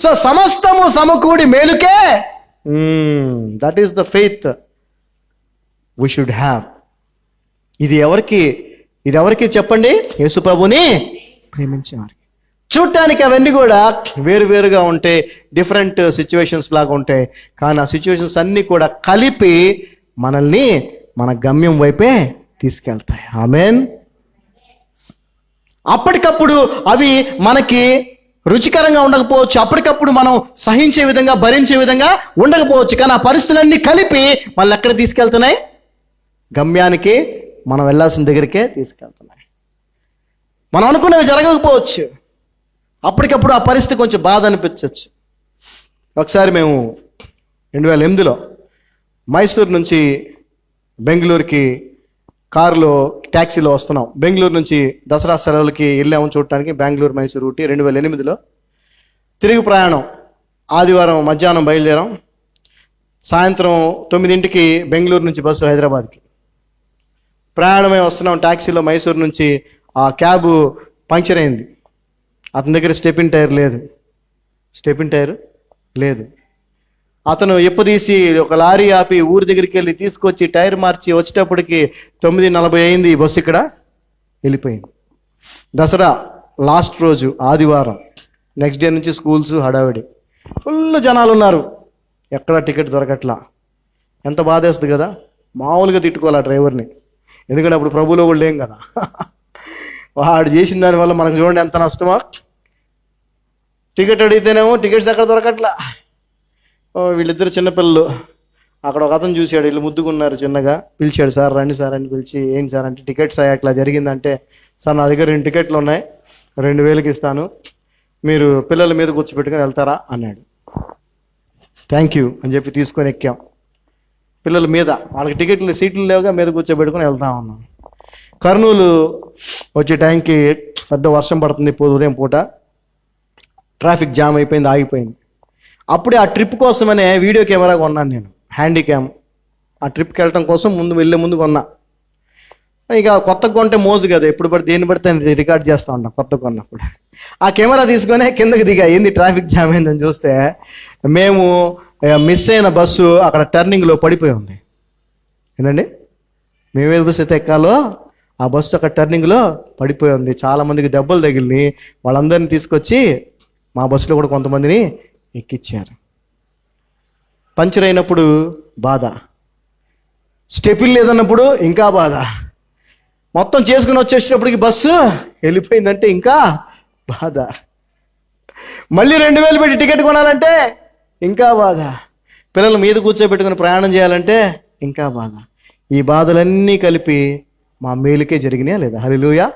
సో సమస్తము సమకూడి మేలుకే. That is the faith we should have. ఇది ఎవరికి చెప్పండి? యేసు ప్రభుని ప్రేమించేవారికి. చూడటానికి అవన్నీ కూడా వేరువేరుగా ఉంటాయి, డిఫరెంట్ సిచ్యువేషన్స్ లాగా ఉంటాయి. కానీ ఆ సిచ్యువేషన్స్ అన్నీ కూడా కలిపి మనల్ని మన గమ్యం వైపే తీసుకెళ్తాయి. ఆమేన్. అప్పటికప్పుడు అవి మనకి రుచికరంగా ఉండకపోవచ్చు, అప్పటికప్పుడు మనం సహించే విధంగా, భరించే విధంగా ఉండకపోవచ్చు. కానీ ఆ పరిస్థితులన్నీ కలిపి మళ్ళీ ఎక్కడ తీసుకెళ్తున్నాయి? గమ్యానికి, మనం వెళ్ళాల్సిన దగ్గరికే తీసుకెళ్తున్నాయి. మనం అనుకున్నవి జరగకపోవచ్చు, అప్పటికప్పుడు ఆ పరిస్థితి కొంచెం బాధ అనిపించవచ్చు. ఒకసారి మేము 2008లో మైసూర్ నుంచి బెంగళూరుకి కారులో ట్యాక్సీలో వస్తున్నాం. బెంగళూరు నుంచి దసరా సెలవులకి వెళ్ళాము చూడటానికి. బెంగళూరు మైసూర్ రూట్ 2008లో తిరిగి ప్రయాణం. ఆదివారం మధ్యాహ్నం బయలుదేరాం. సాయంత్రం 9ంటికి బెంగళూరు నుంచి బస్సు హైదరాబాద్కి. ప్రయాణమే వస్తున్నాం ట్యాక్సీలో. మైసూర్ నుంచి ఆ క్యాబ్ పంక్చర్ అయింది. అతని దగ్గర స్టెపిన్ టైర్ లేదు. అతను ఎప్పుదీసి ఒక లారీ ఆపి ఊరి దగ్గరికి వెళ్ళి తీసుకొచ్చి టైర్ మార్చి వచ్చేటప్పటికి 9:40 అయింది. బస్సు ఇక్కడ వెళ్ళిపోయింది. దసరా లాస్ట్ రోజు ఆదివారం. నెక్స్ట్ డే నుంచి స్కూల్స్ హడావిడి, ఫుల్ జనాలు ఉన్నారు. ఎక్కడ టికెట్ దొరకట్లా. ఎంత బాధేస్తుంది కదా. మామూలుగా తిట్టుకోవాలి ఆ డ్రైవర్ని, ఎందుకంటే అప్పుడు ప్రభువులో కూడా లేం కదా. వాడు చేసిన దానివల్ల మనకు చూడండి ఎంత నష్టమో. టికెట్ అడిగితేనేమో టికెట్స్ ఎక్కడ దొరకట్లా. వీళ్ళిద్దరు చిన్నపిల్లలు. అక్కడ ఒక అతను చూశాడు, వీళ్ళు ముద్దుకున్నారు. చిన్నగా పిలిచాడు, సార్ రండి సార్ అని పిలిచి, ఏంటి సార్ అంటే టికెట్స్ అట్లా జరిగిందంటే, సార్ నా దగ్గర 2 టికెట్లు ఉన్నాయి, 2000కి ఇస్తాను, మీరు పిల్లల మీద కూర్చోబెట్టుకొని వెళ్తారా అన్నాడు. థ్యాంక్ యూ అని చెప్పి తీసుకొని ఎక్కాం. పిల్లల మీద వాళ్ళకి టికెట్లు సీట్లు లేవుగా, మీద కూర్చోబెట్టుకొని వెళ్తా ఉన్నాం. కర్నూలు వచ్చే టైంకి పెద్ద వర్షం పడుతుంది, ఉదయం పూట. ట్రాఫిక్ జామ్ అయిపోయింది, ఆగిపోయింది. అప్పుడే ఆ ట్రిప్ కోసమనే వీడియో కెమెరా కొన్నాను నేను, హ్యాండీ క్యామ్. ఆ ట్రిప్కి వెళ్ళటం కోసం వెళ్ళే ముందు కొన్నా. ఇక కొత్తగా కొంటే మోజు కదా, ఎప్పుడు పడితే దేన్ని పడితే రికార్డ్ చేస్తూ ఉంటాం కొత్తగా కొన్నప్పుడు. ఆ కెమెరా తీసుకొని కిందకి దిగా, ఏంది ట్రాఫిక్ జామ్ అయిందని చూస్తే మేము మిస్ అయిన బస్సు అక్కడ టర్నింగ్లో పడిపోయి ఉంది. ఏంటండి, మేమే బస్సు అయితే ఎక్కాలో ఆ బస్సు అక్కడ టర్నింగ్లో పడిపోయి ఉంది. చాలామందికి దెబ్బలు తగిలినాయి. వాళ్ళందరినీ తీసుకొచ్చి మా బస్సులో కూడా కొంతమందిని ఎక్కిచ్చారు. పంచర్ అయినప్పుడు బాధ, స్టెపిల్ లేదన్నప్పుడు ఇంకా బాధ, మొత్తం చేసుకుని వచ్చేసేటప్పటికి బస్సు వెళ్ళిపోయిందంటే ఇంకా బాధ, మళ్ళీ 2000 పెట్టి టికెట్ కొనాలంటే ఇంకా బాధ, పిల్లల మీద కూర్చోబెట్టుకుని ప్రయాణం చేయాలంటే ఇంకా బాధ. ఈ బాధలన్నీ కలిపి మా మేలుకే జరిగినాయా లేదా? హల్లెలూయా.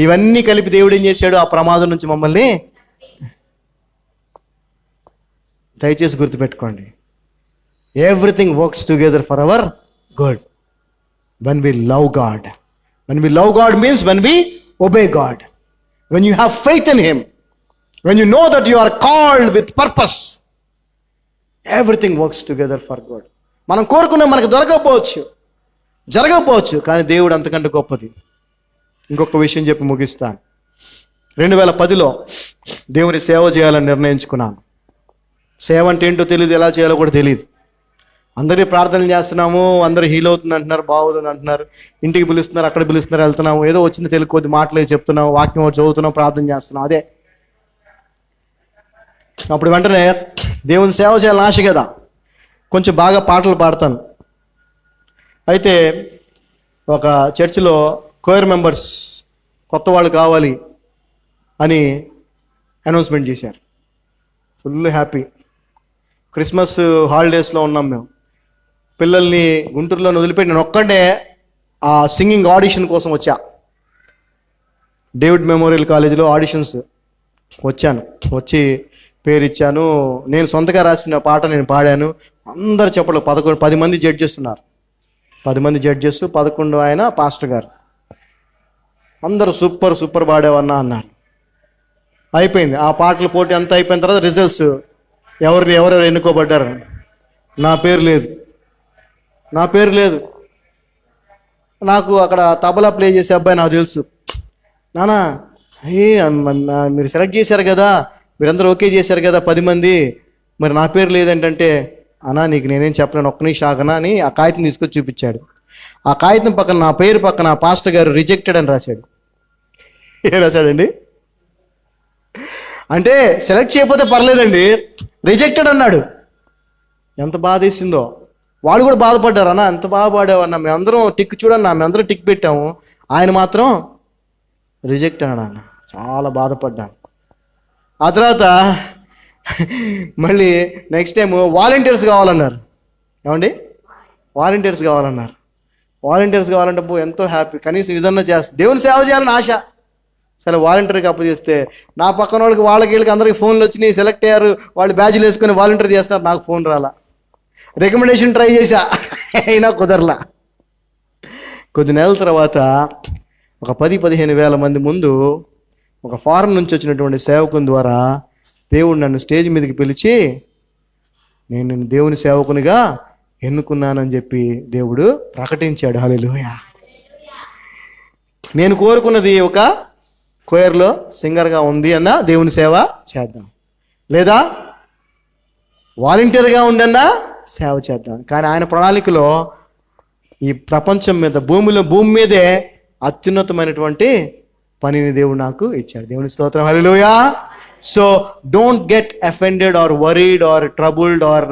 ఇవన్నీ కలిపి దేవుడు ఏం చేశాడు? ఆ ప్రమాదం నుంచి మమ్మల్ని, దయచేసి గుర్తుపెట్టుకోండి, everything works together for hour good when we love God. When we love God means when we obey God. When you have faith in Him. When you know that you are called with purpose. Everything works together for good. మనం కోరుకున్న మనకు దొరకకపోవచ్చు, జరగకపోవచ్చు, కానీ దేవుడు అంతకంటే గొప్పది. ఇంకొక విషయం చెప్పి ముగిస్తాను. 2010లో దేవుని సేవ చేయాలని నిర్ణయించుకున్నాను. సేవ అంటే ఏంటో తెలియదు, ఎలా చేయాలో కూడా తెలియదు. అందరికీ ప్రార్థనలు చేస్తున్నాము, అందరూ హీల్ అవుతుంది అంటున్నారు, బాగుంది అంటున్నారు, ఇంటికి పిలుస్తున్నారు, అక్కడ పిలుస్తున్నారు, వెళ్తున్నాము, ఏదో వచ్చింది తెలుగు కొద్ది మాటలే చెప్తున్నాం, వాక్యం చదువుతున్నాం, ప్రార్థన చేస్తున్నాం, అదే. అప్పుడు వెంటనే దేవుని సేవ చేయాలని ఆశ కదా, కొంచెం బాగా పాటలు పాడతాను. అయితే ఒక చర్చిలో కోయర్ మెంబర్స్ కొత్త వాళ్ళు కావాలి అని అనౌన్స్మెంట్ చేశారు. Full happy. క్రిస్మస్ హాలిడేస్లో ఉన్నాం మేము. పిల్లల్ని గుంటూరులో వదిలిపెట్టి నేను ఒక్కడే ఆ సింగింగ్ ఆడిషన్ కోసం వచ్చా. డేవిడ్ మెమోరియల్ కాలేజీలో ఆడిషన్స్ వచ్చాను. వచ్చి పేరు ఇచ్చాను. నేను సొంతగా రాసిన పాట నేను పాడాను. అందరు చెప్పలు 10 మంది జడ్జెస్ ఉన్నారు. 10 మంది జడ్జెస్, 11 ఆయన పాస్టర్ గారు. అందరూ సూపర్ పాడావన్నా అన్నారు. అయిపోయింది ఆ పాటల పోటీ అంతా అయిపోయిన తర్వాత రిజల్ట్స్ ఎవరెవరు ఎన్నుకోబడ్డారు. నా పేరు లేదు. నాకు అక్కడ తబలా ప్లే చేసే అబ్బాయి నాకు తెలుసు. నానా మీరు సెలెక్ట్ చేశారు కదా, మీరందరూ ఓకే చేశారు కదా 10 మంది, మరి నా పేరు లేదంటే, అన్నా నీకు నేనేం చెప్పలేను, ఒక్క నిమిషం ఆగనా అని ఆ కాగితం తీసుకొచ్చి చూపించాడు. ఆ కాగితం పక్కన నా పేరు పక్కన పాస్టర్ గారు రిజెక్టెడ్ అని రాశాడు. ఏం రాశాడండి? అంటే సెలెక్ట్ చేయకపోతే పర్లేదండి, రిజెక్టెడ్ అన్నాడు. ఎంత బాధ వేసిందో. వాళ్ళు కూడా బాధపడ్డారు. అన్న ఎంత బాగా పాడావన్నా, మేమందరం టిక్ చూడన్నా, మేమందరం టిక్ పెట్టాము, ఆయన మాత్రం రిజెక్ట్ అన్నాడు అన్న. చాలా బాధపడ్డాను. ఆ తర్వాత మళ్ళీ నెక్స్ట్ టైం వాలంటీర్స్ కావాలన్నారు. ఏమండి, వాలంటీర్స్ కావాలన్నారు. వాలంటీర్స్ కావాలంటే ఎంతో హ్యాపీ. కనీసం ఇదన్నా చేస్తా, దేవుని సేవ చేయాలని ఆశ. సరే వాలంటీర్కి అప్పచెప్తే నా పక్కన వాళ్ళకి వీళ్ళకి అందరికి ఫోన్లు వచ్చినాయి, సెలెక్ట్ అయ్యారు, వాళ్ళు బ్యాడ్జ్లు వేసుకొని వాలంటీర్ చేస్తారు. నాకు ఫోన్ రాలా. రికమెండేషన్ ట్రై చేశా, అయినా కుదరలా. కొద్ది నెలల తర్వాత ఒక 10-15 వేల మంది ముందు ఒక ఫారెన్ నుంచి వచ్చినటువంటి సేవకుని ద్వారా దేవుడు నన్ను స్టేజ్ మీదకి పిలిచి నేను దేవుని సేవకునిగా ఎన్నుకున్నానని చెప్పి దేవుడు ప్రకటించాడు. హల్లెలూయా. నేను కోరుకున్నది ఒక కోయర్లో సింగర్గా ఉంది అన్న దేవుని సేవ చేద్దాం, లేదా వాలంటీర్గా ఉండన్నా సేవ చేద్దాం. కానీ ఆయన ప్రణాళికలో ఈ ప్రపంచం మీద భూమి మీదే అత్యున్నతమైనటువంటి పనిని దేవుడు నాకు ఇచ్చాడు. దేవుని స్తోత్రం. Hallelujah. So don't get offended or worried or troubled or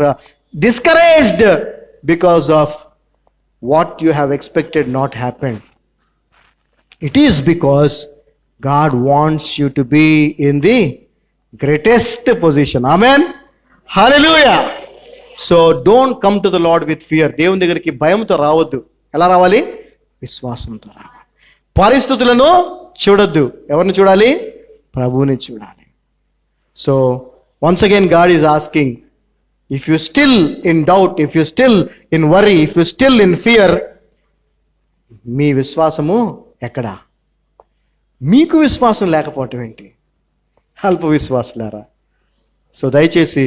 discouraged because of what you have expected not happened. It is because God wants you to be in the greatest position. Amen. Hallelujah. So don't come to the Lord with fear. దేవుని దగ్గరికి భయంతో రావద్దు. ఎలా రావాలి? విశ్వాసంతో రావాలి. పరిస్థితులను చూడొద్దు. ఎవరిని చూడాలి? ప్రభువుని చూడాలి. So once again God is asking, if you still in doubt, if you still in worry, if you still in fear, మీ విశ్వాసము ఎక్కడా? మీకు విశ్వాసం లేకపోవటం ఏంటి? అల్ప విశ్వాసులారా. సో దయచేసి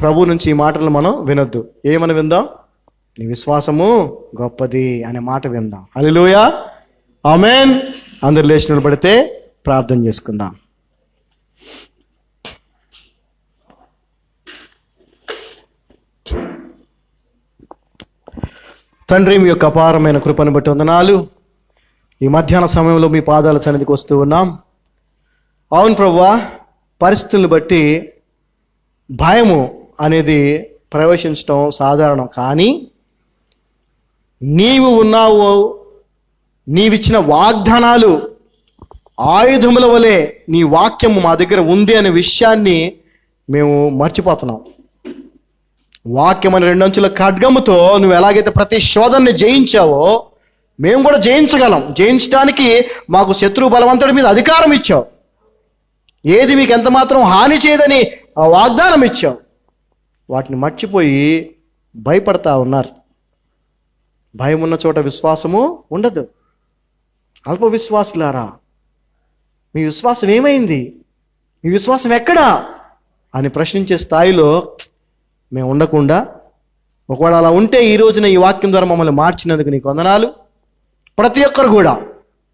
ప్రభు నుంచి ఈ మాటలు మనం వినొద్దు. ఏమని విందాం? నీ విశ్వాసము గొప్పది అనే మాట విందాం. హల్లెలూయా, ఆమేన్. అందరు లేచి నిలబడితే ప్రార్థన చేసుకుందాం. తండ్రి, మీ యొక్క అపారమైన కృపను బట్టి వందనాలు. ఈ మధ్యాహ్న సమయంలో మీ పాదాల సన్నిధికి వస్తూ ఉన్నాం. అవును ప్రభువా, పరిస్థితులను బట్టి భయము అనేది ప్రవేశించడం సాధారణం. కానీ నీవు ఉన్నావు, నీవిచ్చిన వాగ్దానాలు ఆయుధముల వలె నీ వాక్యము మా దగ్గర ఉంది అనే విషయాన్ని మేము మర్చిపోతున్నాం. వాక్యం అనే 2 అంచుల ఖడ్గముతో నువ్వు ఎలాగైతే ప్రతి శోధనని జయించావో మేము కూడా జయించగలం. జయించడానికి మాకు శత్రు బలవంతుడి మీద అధికారం ఇచ్చావు. ఏది మీకు ఎంత మాత్రం హాని చేయదని ఆ వాగ్దానం ఇచ్చావు. వాటిని మర్చిపోయి భయపడతా ఉన్నారు. భయం ఉన్న చోట విశ్వాసము ఉండదు. అల్ప విశ్వాసులారా, మీ విశ్వాసం ఏమైంది? మీ విశ్వాసం ఎక్కడా అని ప్రశ్నించే స్థాయిలో మేము ఉండకుండా, ఒకవేళ అలా ఉంటే ఈ రోజున ఈ వాక్యం ద్వారా మమ్మల్ని మార్చినందుకు నీకు వందనాలు. ప్రతి ఒక్కరు కూడా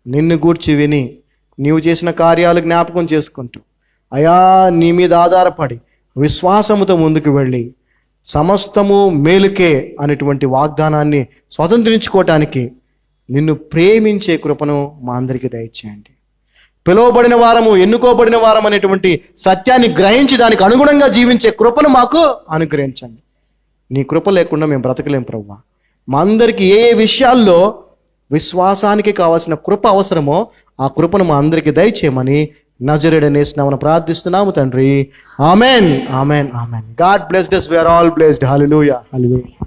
నిన్ను గూర్చి విని నీవు చేసిన కార్యాలు జ్ఞాపకం చేసుకుంటూ, అయా నీ మీద ఆధారపడి విశ్వాసముతో ముందుకు వెళ్ళి సమస్తము మేలుకే అనేటువంటి వాగ్దానాన్ని స్వతంత్రించుకోవటానికి నిన్ను ప్రేమించే కృపను మా అందరికీ దయచేయండి. పిలువబడిన వారము, ఎన్నుకోబడిన వారం అనేటువంటి సత్యాన్ని గ్రహించి దానికి అనుగుణంగా జీవించే కృపను మాకు అనుగ్రహించండి. నీ కృప లేకుండా మేము బ్రతకలేం ప్రభువా. మా అందరికీ ఏ ఏ విషయాల్లో విశ్వాసానికి కావాల్సిన కృప అవసరమో ఆ కృపను మా అందరికీ దయచేయమని నజరేయుడైన యేసు నామమున ప్రార్థిస్తున్నాము తండ్రి. Amen, amen, amen. God blessed us. We are all blessed. Hallelujah. Hallelujah.